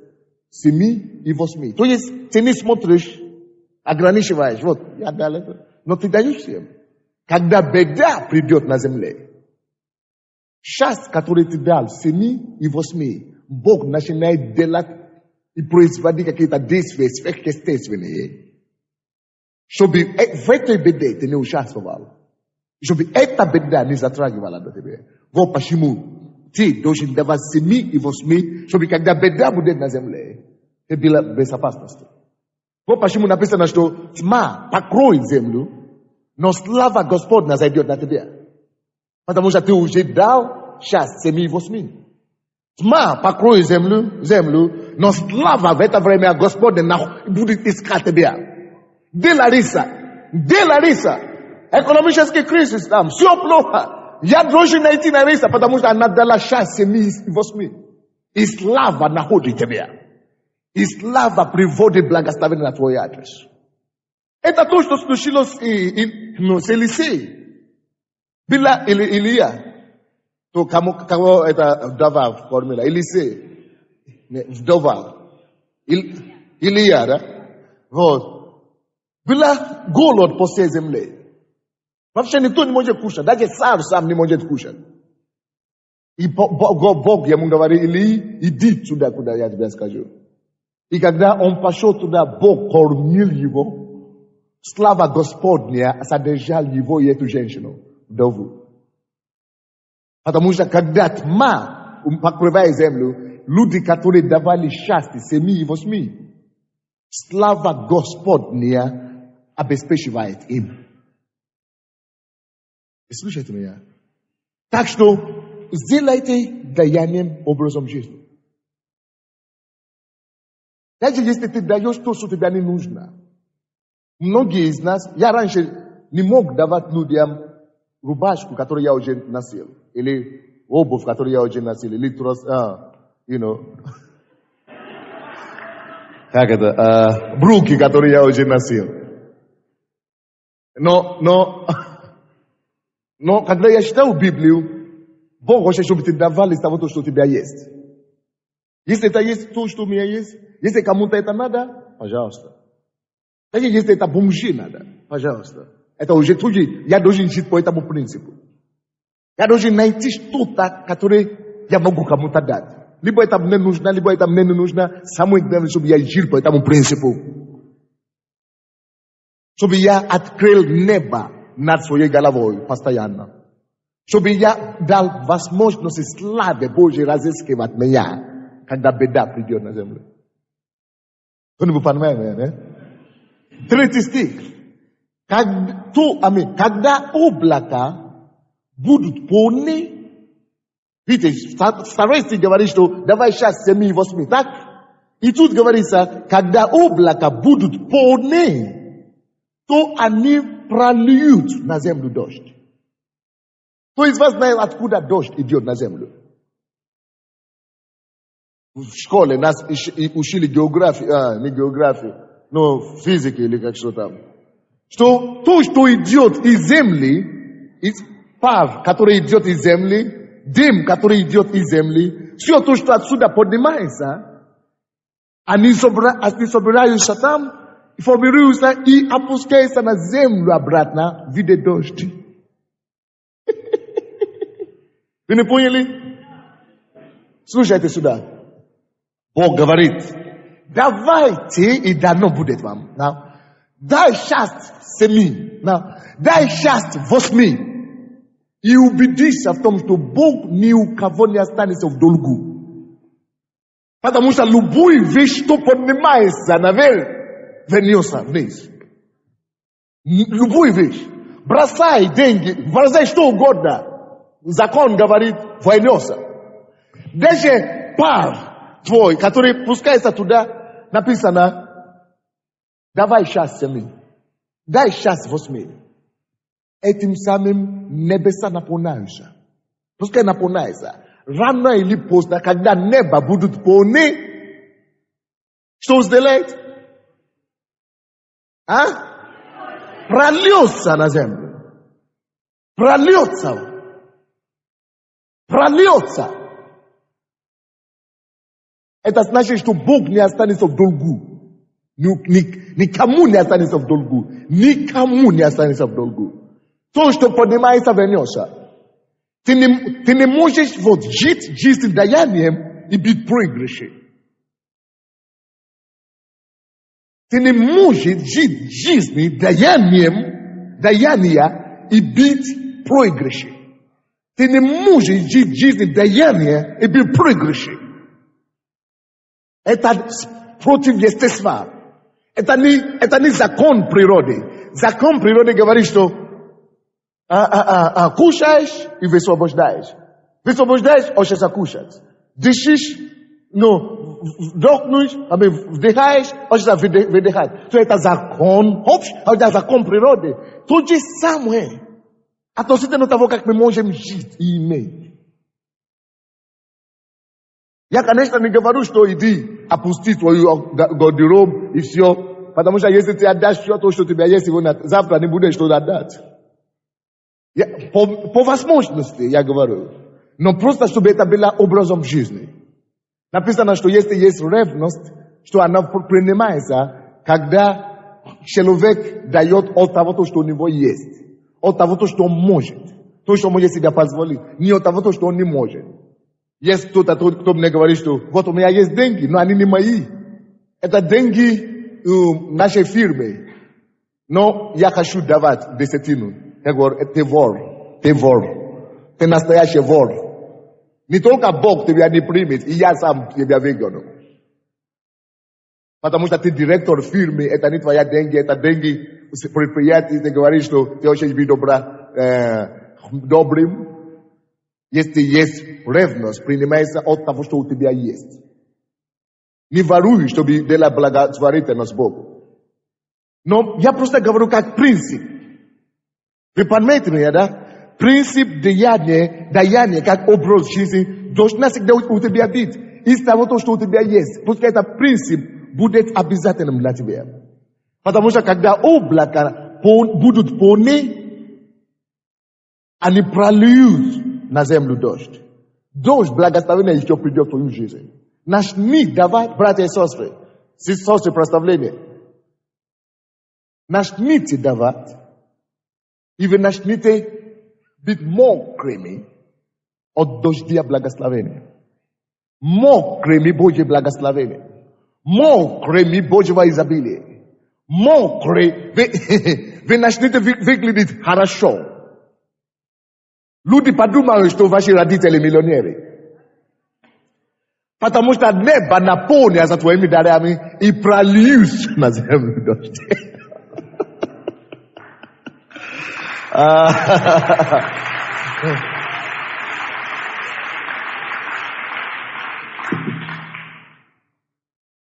7 и 8. То есть ты не смотришь, ограничиваешь. Вот, я дал это. Но ты даешь всем. Когда беда придет на земле, часть, которую ты дал, 7 и 8, Бог начинает делать и производить какие-то действия сверхъестественные, чтобы в этой беде ты не участвовал, чтобы эта беда не затрагивала до тебя. Вот почему ты должен давать 7 и 8, чтобы когда беда будет на земле, ты была в безопасности. Вот почему написано, что тьма покроет землю, но слава Господня зайдет на тебя. Потому что ты уже дал сейчас 7 и 8. Тьма покроет землю, но слава в это время Господня будет искать тебя. Где Лариса? Экономический кризис там, все плохо. Я должен найти Лариса, потому что она дала сейчас 7 и 8. И слава находит тебя. И слава приводит благословение на твой адрес. Это то, что случилось с Елисеем. Была Илия. То кого это вдова вкормила? Елисей. Вдова. Илия, да? Вот. Была голод по всей земле. Вообще никто не может кушать. Даже царь сам не может кушать. И Бог ему говорит, Илия, иди туда, куда я тебе скажу. И когда он пошел туда, Бог кормил его. Слава Господня содержал его и эту женщину, вдову. Потому что когда тьма покрывает землю, люди, которые давали счастье 7 и 8, слава Господня обеспечивает им. И слушайте меня. Так что сделайте даянием образом жизни. Даже если ты даешь то, что тебе не нужно. Многие из нас, я раньше не мог давать людям рубашку, которую я уже носил, или обувь, которую я уже носил, или трос, как это, брюки, которые я уже носил. Но когда я читал Библию, Бог хочет, чтобы ты давал из того, что у тебя есть. Если это есть то, что у меня есть, если кому-то это надо, пожалуйста. Даже если это бомжи надо, пожалуйста. Это уже тоже, я должен жить по этому принципу. Я должен найти что-то, которое я могу кому-то дать. Либо это мне нужно, либо это мне не нужно. Самое главное, чтобы я жил по этому принципу. Чтобы я открыл небо над своей головой постоянно. Чтобы я дал возможность славе Божьей разыскивать меня, когда беда придет на землю. Кто-нибудь понимает меня, да? 3 стих. Когда облака будут полны, видите, второй стих говорит, что давай сейчас 7 и 8, так? И тут говорится, когда облака будут полны, то они прольют на землю дождь. Кто из вас знает, откуда дождь идет на землю? В школе нас учили географию, не географию, но физики или как что там. Что то, что идет из земли, пар, который идет из земли, дым, который идет из земли, все то, что отсюда поднимается, они собираются там, формируются и опускаются на землю обратно в виде дождя. Вы не поняли? Слушайте сюда. Бог говорит, давайте, и дано будет вам. Дай счастье 7, дай счастье 8. И убедись в том, что Бог ни у кого не останется в долгу. Потому что любую вещь, что поднимается наверх, вернется вниз. Любую вещь. Бросай деньги, бросай что угодно. Закон говорит, вернется. Даже пар твой, который пускается туда, написано, Давай счастье мне. Дай счастье возьми. Этим самым небеса наполняются. Пускай наполняются. Рано или поздно, когда небо будут полны, что сделает? Прольется на землю. Прольется. Это значит, что Бог не останется в долгу. Никому не останется в долгу. Никому не останется в долгу. То, что поднимается, вернется. Ты не можешь вот жить жизнь даянием и быть проигрышем. Ты не можешь жить жизнь даяния и быть проигрышем. Ты не можешь жить жизнь даяния и быть проигрышем. Это против естества. Это не закон природы. Закон природы говорит, что кушаешь и высвобождаешь. Высвобождаешь, хочется кушать. Дышишь, вдохнешь, вдыхаешь, хочется выдыхать. То это закон, это закон природы. То же самое. Относительно того, как мы можем жить и иметь. Я, конечно, не говорю, что иди опусти твою гардероб и все. Потому что если ты отдашь все то, что у тебя есть, завтра не будешь что отдать. По возможности, я говорю. Но просто, чтобы это было образом жизни. Написано, что если есть ревность, что она принимается, когда человек дает от того, что у него есть. От того, что он может. То, что может себе позволить. Не от того, что он не может. Есть кто-то, кто мне говорит, что вот у меня есть деньги, но они не мои. Это деньги нашей фирмы. Но я хочу давать десятину. Я говорю, ты вор. Ты настоящий вор. Не только Бог тебя не примет, и я сам тебя выгоню. Потому что ты директор фирмы, это не твои деньги, это деньги предприятия. Ты говоришь, что ты хочешь быть добрым. Если есть ревность, принимается от того, что у тебя есть. Не воруй, чтобы делать благотворительность Богу. Но я просто говорю как принцип. Вы понимаете меня, да? Принцип даяния, как образ жизни, должна всегда у тебя быть. Из того, что у тебя есть. Пускай этот принцип будет обязательным для тебя. Потому что когда облака будут полны, они прольют на землю дождь. Дождь благословения еще придет в твою жизнь. Начни давать, братья и сестры, прославление. Начните давать. И вы начнете быть мокрыми от дождя благословения. Мокрыми Божьего благословения. Мокрыми Божьего изобилия. Мокрые. Вы начнете выглядеть хорошо. Люди подумают, что ваши родители миллионеры. Потому что небо наполнится твоими дарами и прольются на землю дождь.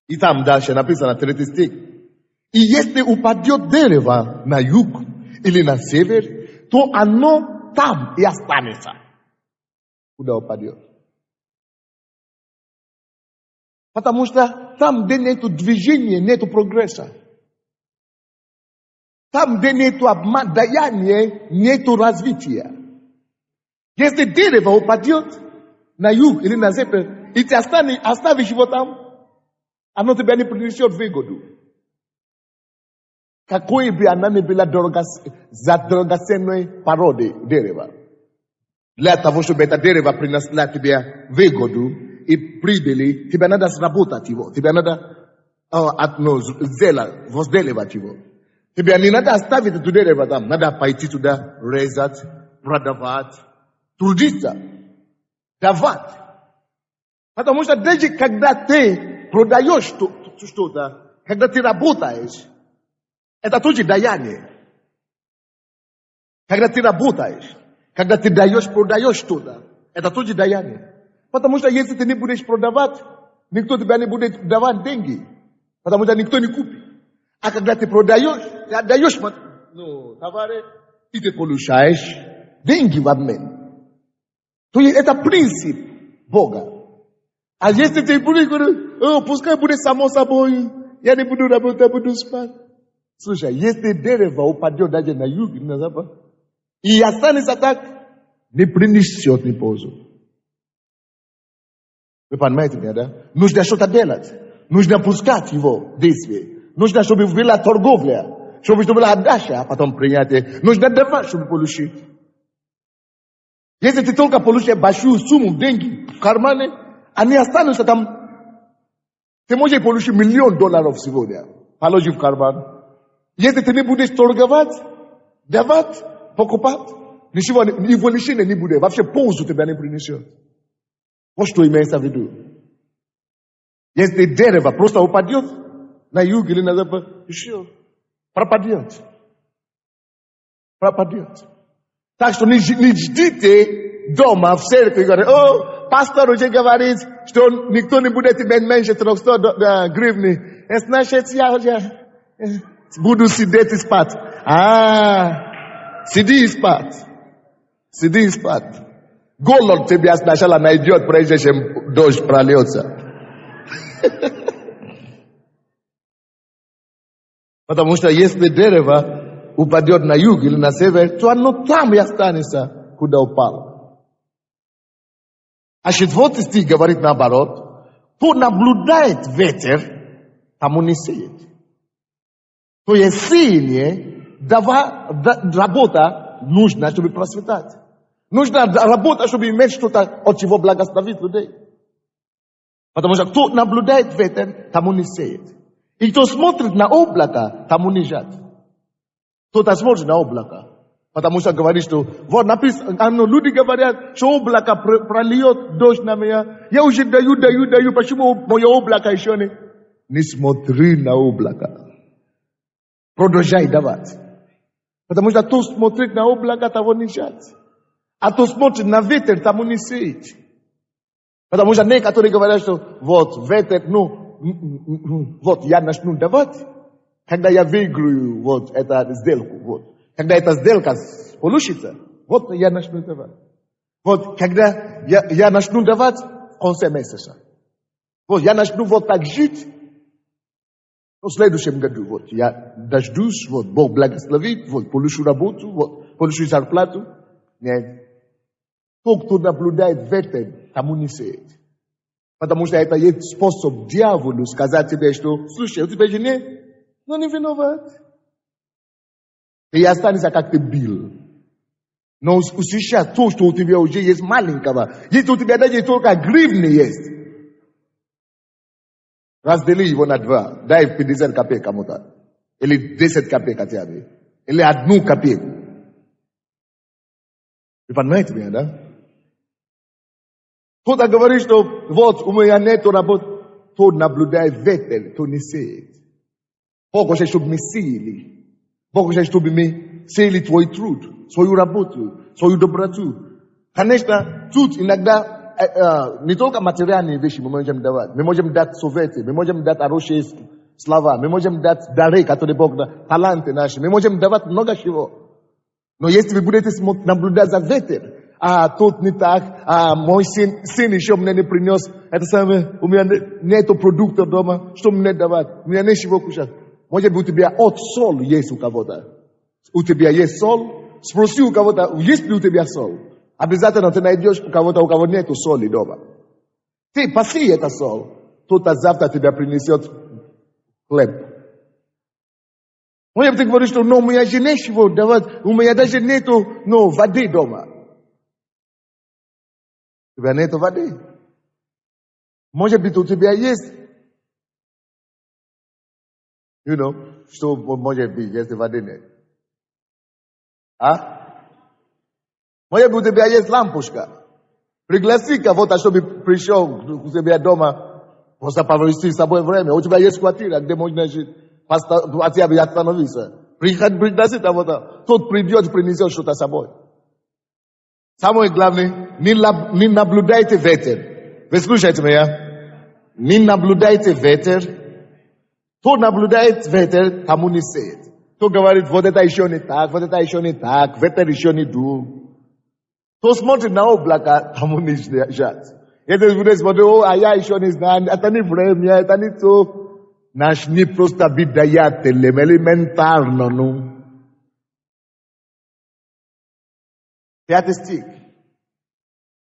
И там дальше написано 3 стих. И если упадет дерево на юг или на север, то оно там и останется. Куда упадет? Потому что там, где нету движения, нету прогресса. Там, где нету даяния, нету развития. Если дерево упадет на юг или на север, и ты оставишь его там, оно тебя не принесет выгоду. Какой бы она ни была за драгоценной породой дерева. Для того, чтобы это дерево принесло тебе выгоду и прибыли, тебе надо сработать его. Тебе надо возделывать его. Тебе не надо оставить это дерево там. Надо пойти туда, резать, продавать, трудиться, давать. Потому что даже когда ты продаешь что-то, когда ты работаешь, это тоже даяние. Когда ты работаешь, когда ты продаешь что-то, это тоже даяние. Потому что если ты не будешь продавать, никто тебя не будет давать деньги. Потому что никто не купит. А когда ты отдаешь, товары, и ты получаешь деньги в обмен. То есть это принцип Бога. А если ты будешь говорить, пускай будет само собой, я не буду работать, буду спать. Слушай, если дерево упадет даже на юг, на запад, и останется так, не принесет ни пользу. Вы понимаете меня, да? Нужно что-то делать. Нужно пускать его в действие. Нужно, чтобы была торговля, чтобы была отдача, а потом принятие. Нужно давать, чтобы получить. Если ты только получишь большую сумму деньги в кармане, они останутся там. Ты можешь получить $1 миллион сегодня, положив в карман. Если ты не будешь торговать, давать, покупать, ничего, эволюции не будет. Вообще пользу тебя не принесет. Вот что имеется в виду. Если дерево просто упадет на юг или на запад, еще пропадет. Пропадет. Так что не ждите дома в церкви и говорите, пастор уже говорит, что никто не будет иметь меньше 300 гривен. Значит, я буду сидеть и спать. Сиди и спать. Сиди и спать. Голод тебя сначала найдет, прежде чем дождь прольется. Потому что если дерево упадет на юг или на север, то оно там и останется, куда упало. А 4 стих говорит наоборот. Кто наблюдает ветер, тому не сеет. То есть сеяние, работа нужна, чтобы процветать. Нужна работа, чтобы иметь что-то, от чего благословить людей. Потому что кто наблюдает ветер, тому не сеет. И кто смотрит на облако, тому не жать. Кто-то смотрит на облако. Потому что говорит, что вот написано, люди говорят, что облако прольет дождь на меня. Я уже даю, почему мое облако еще не? Не смотри на облако. Продолжай давать. Потому что кто смотрит на облако, того не жать. А кто смотрит на ветер, тому не сеет. Потому что некоторые говорят, что вот ветер, вот я начну давать, когда я выиграю вот эту сделку. Вот. Когда эта сделка получится, вот я начну давать. Вот когда я начну давать в конце месяца. Вот я начну вот так жить. В следующем году вот я дождусь, вот Бог благословит, вот получу работу, вот получу зарплату. Нет. Тот, кто наблюдает ветер, тому не сеет. Потому что это есть способ дьяволу сказать тебе, что, слушай, у тебя же нет, но не виноват. И останется, как ты был. Но сейчас то, что у тебя уже есть маленького, если у тебя даже только гривны есть, раздели его на 2, дай 50 копеек кому-то. Или 10 копеек хотя бы. Или 1 копейку. Вы понимаете меня, да? Кто-то говорит, что вот у меня нет работы. Кто наблюдает ветер, то не сеет. Бог хочет, чтобы мы сеяли. Бог хочет, чтобы мы сеяли твой труд, свою работу, свою доброту. Конечно, тут иногда не только материальные вещи мы можем давать. Мы можем дать советы, мы можем дать хорошие слова, мы можем дать дары, которые Бог дает, таланты наши. Мы можем давать много чего. Но если вы будете наблюдать за ветер, тут не так, мой сын еще мне не принес, это самое, у меня нету продуктов дома, что мне давать? У меня нечего кушать. Может быть, у тебя соль есть у кого-то. У тебя есть соль? Спроси у кого-то, есть ли у тебя соль? Обязательно ты найдешь у кого-то, у кого нету соли дома. Ты паси это соль, кто-то завтра тебя принесет хлеб. Может быть, ты говоришь, что у меня же нечего давать, у меня даже нету воды дома. У тебя нету воды. Может быть, у тебя есть, что может быть, если воды нет. Может быть, у тебя есть лампушка. Пригласи кого-то, чтобы пришел к тебе дома, просто провести с собой время. У тебя есть квартира, где можно жить. Хотя бы остановиться. Пригласи кого-то. Тот придет, принесет что-то с собой. Самое главное, не наблюдайте ветер. Вы слушаете меня? Не наблюдайте ветер. То наблюдает ветер, тому не сеет. То говорит, вот это еще не так, вот это еще не так, ветер еще не дул. То смотрит на облака, тому не ждет. Это будет смотреть, а я еще не знаю, это не время, это не то. Наш не просто бедаятелем, элементарно, ну. 5 стих.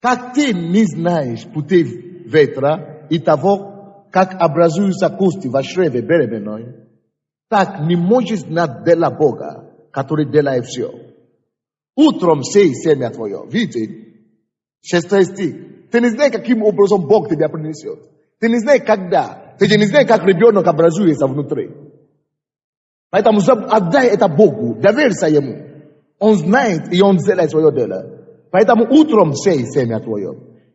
Как ты не знаешь пути ветра и того, как образуются кости в чреве беременной, так не можешь знать дела Бога, который делает все. Утром сей семя твое. Видите? 6 стих. Ты не знаешь, каким образом Бог тебя принесет. Ты не знаешь, когда. Ты не знаешь, как ребенок образуется внутри. Поэтому отдай это Богу, доверься Ему. Он знает, и Он делает свое дело. Поэтому утром сей семя твое.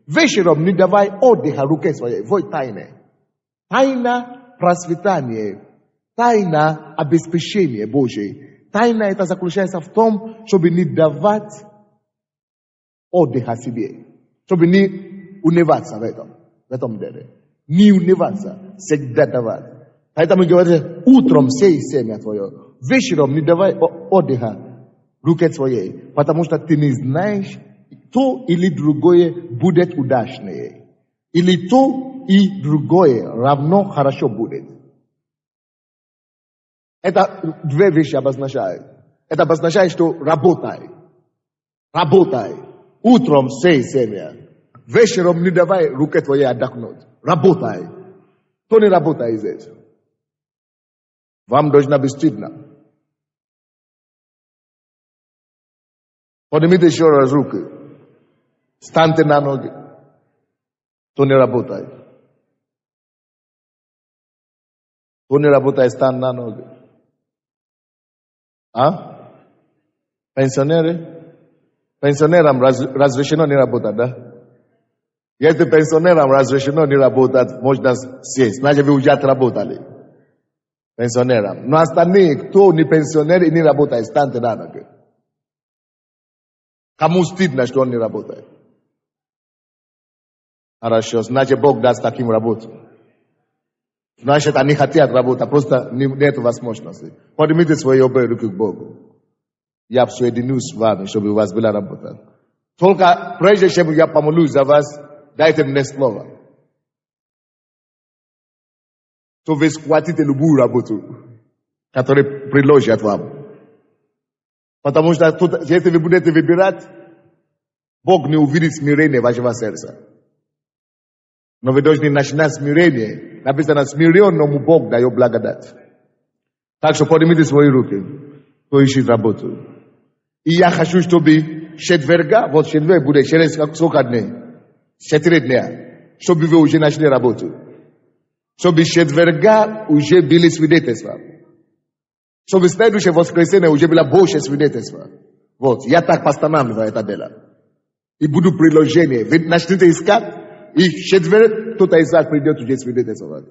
Вечером не давай отдыха руке своей. Вот тайна. Тайна процветания. Тайна обеспечения Божьей. Тайна это заключается в том, чтобы не давать отдыха себе. Чтобы не унываться в этом деле. Не унываться, всегда давать. Поэтому говорит, утром сей семя твое. Вечером не давай отдыха руке своей. Потому что ты не знаешь, то или другое будет удачнее. Или то и другое равно хорошо будет. Это 2 вещи обозначает. Это обозначает, что работай. Работай. Утром сей семя. Вечером не давай руке твоей отдохнуть. Работай. Кто не работает здесь? Вам должно быть стыдно. Поднимите еще раз руки. Станьте на ноги. Кто не работает? Кто не работает, стань на ноги. А? Пенсионеры? Пенсионерам разрешено не работать, да? Если пенсионерам разрешено не работать, можно сесть. Значит, вы уже отработали. Пенсионерам. Но остальные, кто не пенсионер и не работает, станьте на ноги. Кому стыдно, что он не работает? Хорошо. Значит, Бог даст таким работу. Значит, они хотят работать, просто нет возможности. Поднимите свои обе руки к Богу. Я соединюсь с вами, чтобы у вас была работа. Только прежде чем я помолюсь за вас, дайте мне слово. Что вы схватите любую работу, которая предложат вам. Потому что если вы будете выбирать, Бог не увидит смирение вашего сердца. Но вы должны начинать смирение. Написано, смиренному Бог дает благодать. Так что поднимите свои руки, кто ищет работу. И я хочу, чтобы четверга, вот четверг будет через сколько дней? 4 дня. Чтобы вы уже начали работу. Чтобы четверга уже были свидетельства. Чтобы следующее воскресенье уже было больше свидетельства. Вот, я так постанавливаю это дело. И буду приложение. Вы начнете искать, и в четверг кто-то из вас придет уже свидетельствовать.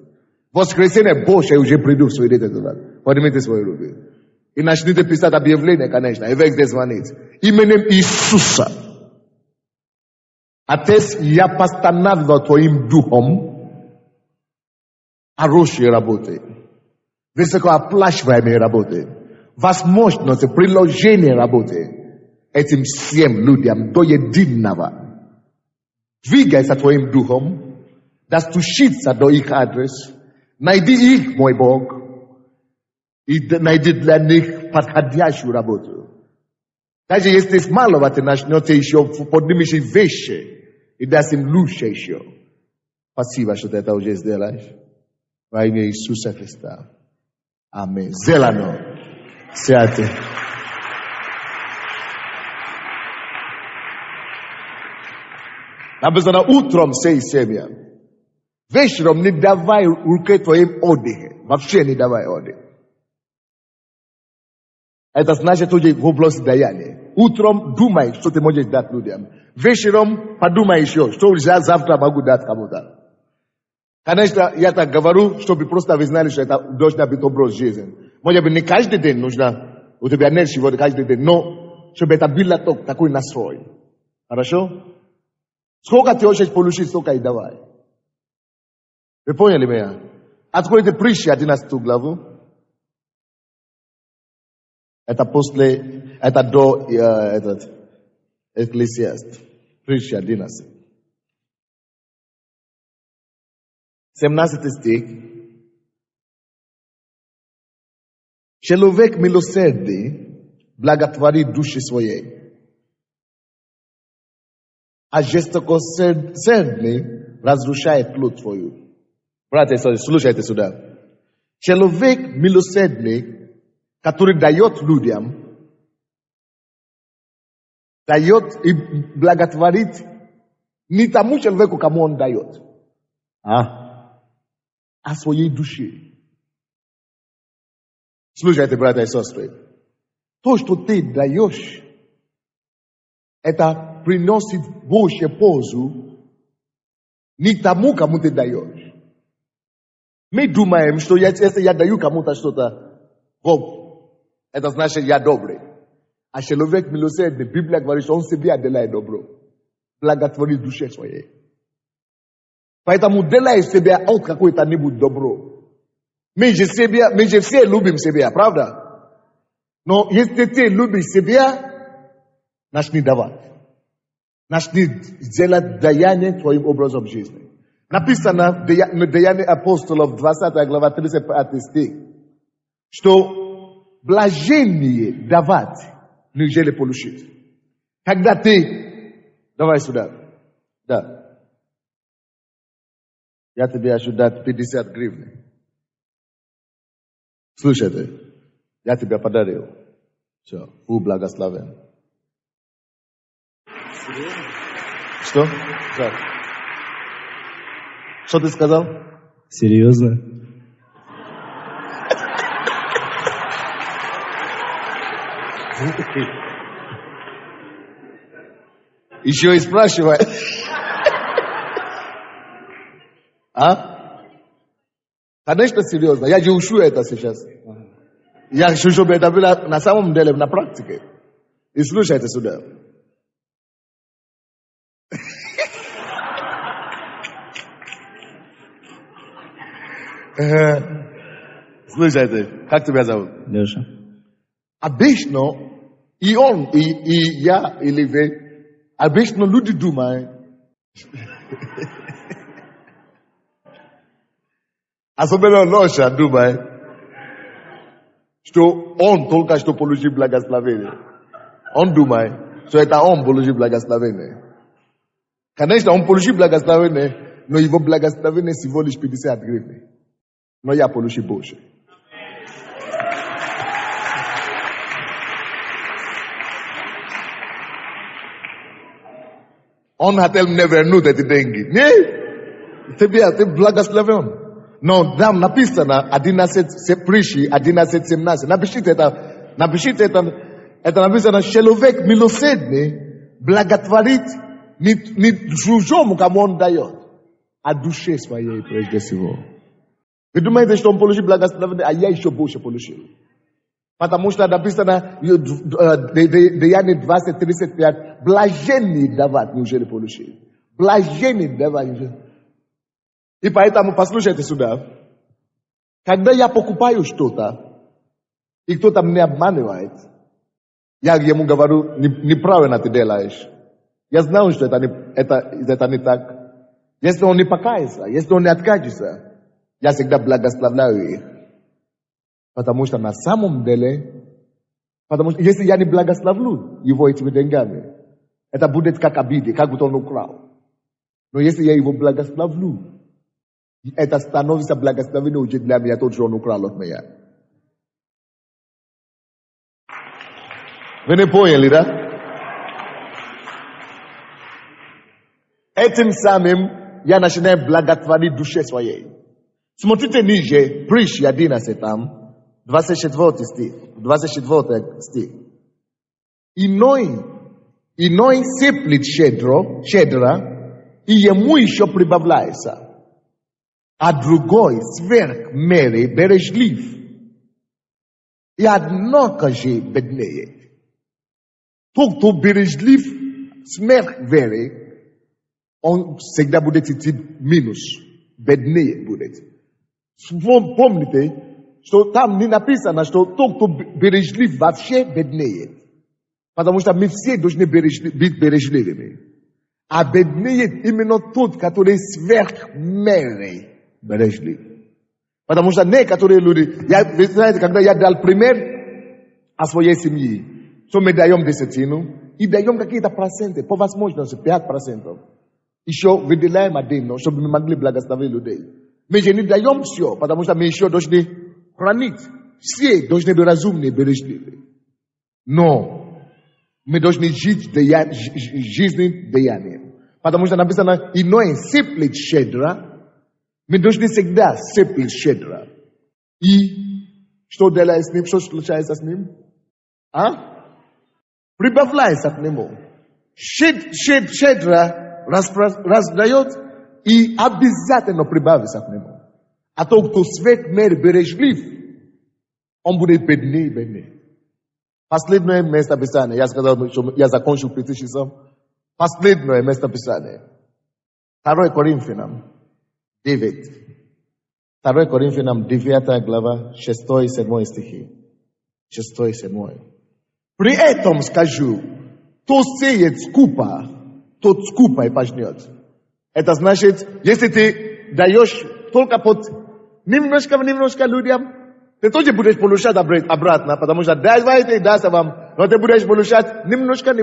Воскресенье больше уже придут свидетельствовать. Поднимите свои руки. И начните писать объявление, конечно, и везде звонить. Именем Иисуса. Отец, я постанавливаю твоим духом хорошие работы. Высокооплачиваемые работы. Возможности, приложение работы. Этим всем людям до единого. Двигайся твоим духом, достучиться до их адрес. Найди их, мой Бог, и найди для них подходящую работу. Даже если с малого ты начнете еще, поднимешь вещи, и даст им лучше еще. Спасибо, что ты это уже сделаешь. Во имя Иисуса Христа. Аминь. Сделано. Сядьте. Написано, утром сей семя. Вечером не давай руке твоим отдыха. Вообще не давай отдых. Это значит уже в области даяния. Утром думай, что ты можешь дать людям. Вечером подумай еще, что я завтра могу дать кому-то. Конечно, я так говорю, чтобы просто вы знали, что это должна быть образ жизни. Может быть, не каждый день нужно, у тебя нет сегодня каждый день, но чтобы это было такой настрой. Хорошо? Сколько ты хочешь получить, столько и давай. Вы поняли меня? Откройте притчи 11 главу. Это после, это до Экклесиаст. Притчи 11. 17 стих. Человек милосердный благотворит душе своей, а жестокосердный разрушает плоть твою. Братья и сестры, слушайте сюда. Человек милосердный, который дает людям, дает и благотворит не тому человеку, кому он дает, а своей душе. Слушайте, братья и сестры. То, что ты даешь, это приносит большую пользу не тому, кому ты даешь. Мы думаем, что если я даю кому-то что-то, это значит, я добрый. А человек милосердный, Библия говорит, что он себе отделяет добро. Благотворит душе своей. Поэтому делай себе от какое-то-нибудь добро. Мы же все любим себя, правда? Но если ты любишь себя, начни давать. Начни делать даяние твоим образом жизни. Написано в Деянии апостолов, 20 глава, 35 стих, что блажение давать, нежели получить. Когда ты... Давай сюда. Да. Я тебе хочу дать 50 гривен. Слушайте, я тебя подарил. Все, будь благословен. Что? Да. Что ты сказал? Серьезно? Еще и спрашивай. А? Конечно, серьезно. Я же учу это сейчас. Я хочу, чтобы это было на самом деле на практике. И слушайте сюда. Слушайте, как тебя зовут? Леша. Обычно и он, и я, или вы, обычно люди думают, особенно Леша думает, что он только что получил благословение. Он думает, что это он получил благословение. Конечно, он получил благословение, но его благословение всего лишь 50 гривен. Но я получил больше. Он хотел мне вернуть эти деньги. Нет, ты благословен. Но там написано 11 притчи, 11:17. Напишите это. Это написано, человек милосердный благотворит не чужому, кому он дает, а душе своей прежде всего. Вы думаете, что он получил благословение, а я еще больше получил. Потому что написано, Деяние 20:35, блаженный давать, неужели получил? Блаженный давать, неужели? И поэтому послушайте сюда. Когда я покупаю что-то, и кто-то меня обманывает, я ему говорю, неправильно ты делаешь. Я знаю, что это не так. Если он не покается, если он не откажется, я всегда благословляю их. Потому что на самом деле, если я не благословлю его этими деньгами, это будет как обида, как будто он украл. Но если я его благословлю, это становится благословение уже для меня, тот, что он украл от меня. Вы не поняли, да? Этим самым я начинаю благотворить душе своей. Смотрите ниже, притчи 11 там, 24 стих. Иной сыплет щедро, и ему еще прибавляется. А другой сверх меры бережлив, и однако же беднеет. Тот, кто бережлив сверх веры, он всегда будет идти минус, беднеет будет. Помните, что там не написано, что тот, кто бережлив вообще беднеет. Потому что мы все должны быть бережливыми. А беднеет именно тот, который сверх меры бережлив. Потому что некоторые люди, вы знаете, когда я дал пример о своей семье, что мы даем десятину, и даем какие-то проценты, по возможности 5%. Еще выделяем отдельно, чтобы мы могли благословить людей. Мы же не даем все, потому что мы еще должны хранить. Все должны быть разумны и бережливы. Но мы должны жить жизнью деянием. Потому что написано, иное сыплет щедро, мы должны всегда сыплать щедро. И что делает с ним? Что случается с ним? Прибавляется к нему. Щедро раздает и обязательно прибавится к нему. А тот, кто сверх меры бережлив, он будет беднее и беднее. Последнее место Писания. Я сказал, что я закончил 5 часов. Последнее место Писания. 2 Коринфянам 9. 2 Коринфянам 9 глава, 6 и 7 стихи. 6 и 7. При этом скажу, кто сеет скупо, тот скупо и пожнет. Это значит, если ты даешь только под немножко людям, ты тоже будешь получать обратно, потому что давайте даст вам, но ты будешь получать немножко.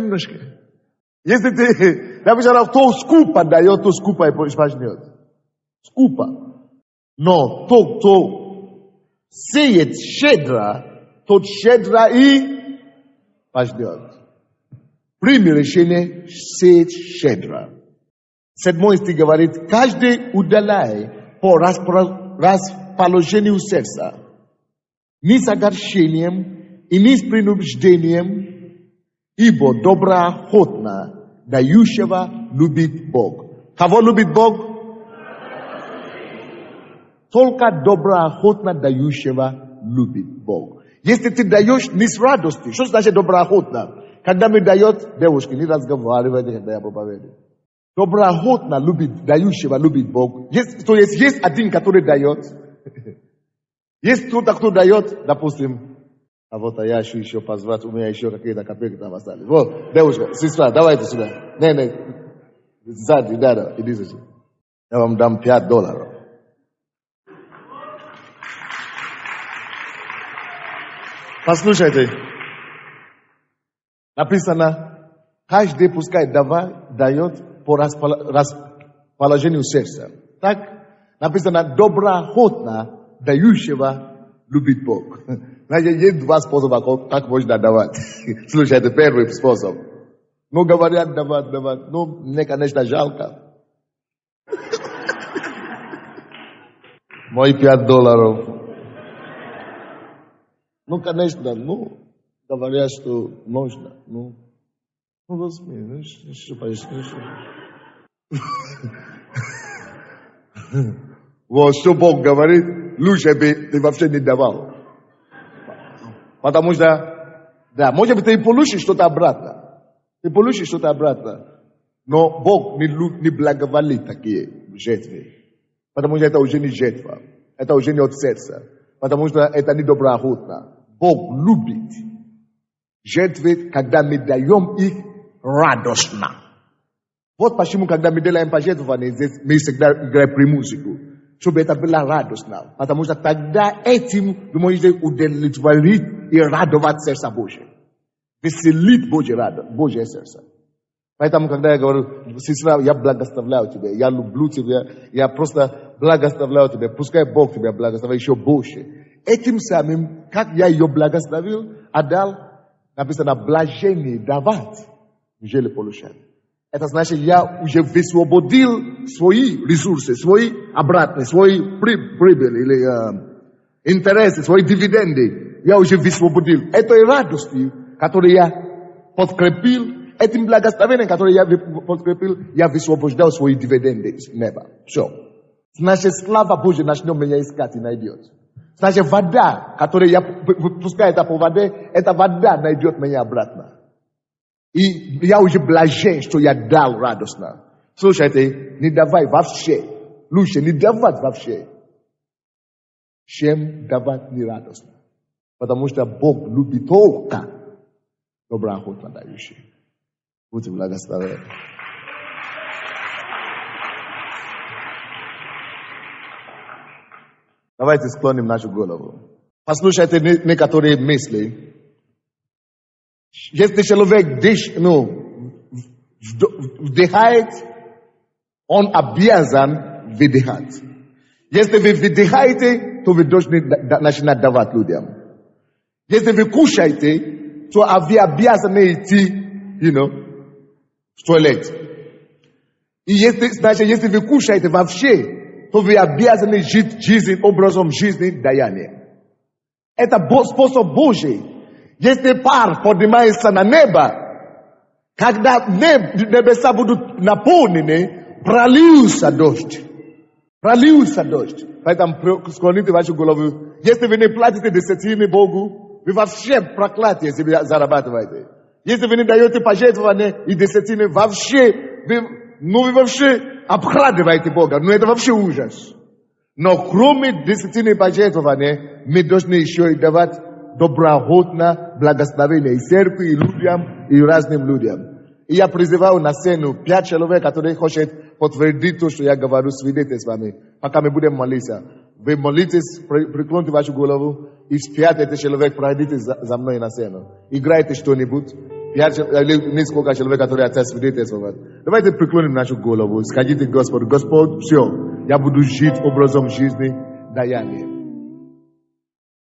Если ты, например, кто скупо дает, то скупо и пожнет. Скупо. Но тот, кто сеет щедро, тот щедро и пожнет. Прими решение сеять щедро. 7 стих говорит, каждый удаляй по расположению сердца, ни с огорчением и ни с принуждением, ибо доброохотно дающего любит Бог. Кого любит Бог? Только доброохотно дающего любит Бог. Если ты даешь не с радостью, что значит доброохотно? Когда мне дает, девушки, не разговаривайте, когда я проповедую. Доброохотно дающего любит Бог. То есть один, который дает. Есть кто-то, кто дает, допустим, а вот я еще позвать, у меня еще какие-то копейки там остались. Вот, девушка, сестра, давайте сюда. Не, сзади, да, иди сюда. Я вам дам $5. Послушайте. Написано, каждый пускай дает по расположению сердца. Так? Написано, доброохотно дающего любит Бог. Значит, есть 2 способа, как можно давать. Слушайте, первый способ. Ну, говорят, давать. Ну, мне, конечно, жалко. Мои $5. Ну, конечно, говорят, что нужно. Господи, что пояснишь? Вот что Бог говорит, лучше бы ты вообще не давал. Потому что, да, может быть, ты получишь что-то обратно. Но Бог не благоволит такие жертвы. Потому что это уже не жертва. Это уже не от сердца. Потому что это не доброохотно. Бог любит жертвы, когда мы даем их радостно. Вот почему, когда мы делаем пожертвования, мы всегда играем при музыку. Чтобы это было радостно. Потому что тогда этим вы можете удовлетворить и радовать сердце Божие. Веселить Божье сердце. Поэтому, когда я говорю, сестра, я благословляю тебя, я люблю тебя, я просто благословляю тебя, пускай Бог тебя благословит еще больше. Этим самым, как я ее благословил, отдал, написано, блажение давать, уже получать. Это значит, я уже высвободил свои ресурсы, свои обратные, свои прибыли или интересы, свои дивиденды. Я уже высвободил. Этой радостью, которую я подкрепил, этим благословением, которое я подкрепил, я высвобождал свои дивиденды с неба. Все. Значит, слава Божья начнет меня искать и найдет. Значит, вода, которую я пускаю по воде, эта вода найдет меня обратно. И я уже блажен, что я дал радостно. Слушайте, не давай вообще. Лучше не давать вообще. Чем давать не радостно. Потому что Бог любит только доброохотно дающий. Будьте благословенны. Давайте склоним нашу голову. Послушайте некоторые мысли. Если человек вдыхает, он обязан выдыхать. Если вы выдыхаете, то вы должны начинать давать людям. Если вы кушаете, то вы обязаны идти, в туалет. И если вы кушаете вообще, то вы обязаны жить жизнь, образом жизни даяния. Это способ Божий. Если пар поднимается на небо, когда небеса будут наполнены, прольется дождь. Прольется дождь. Поэтому склоните вашу голову. Если вы не платите десятины Богу, вы вообще проклятие, если вы зарабатываете. Если вы не даете пожертвования и десятины, вообще, вы вообще обкрадываете Бога. Ну это вообще ужас. Но кроме десятины пожертвования, мы должны еще и давать доброохотно благословение и церкви, и людям, и разным людям. И я призываю на сцену 5 человек, которые хотят подтвердить то, что я говорю, свидетельствами, пока мы будем молиться. Вы молитесь, преклоните вашу голову, и 5 человек пройдите за мной на сцену. Играйте что-нибудь. 5 или несколько человек, которые хотят свидетельствовать. Давайте преклоним нашу голову, скажите Господу, Господь, все, я буду жить образом жизни даяния.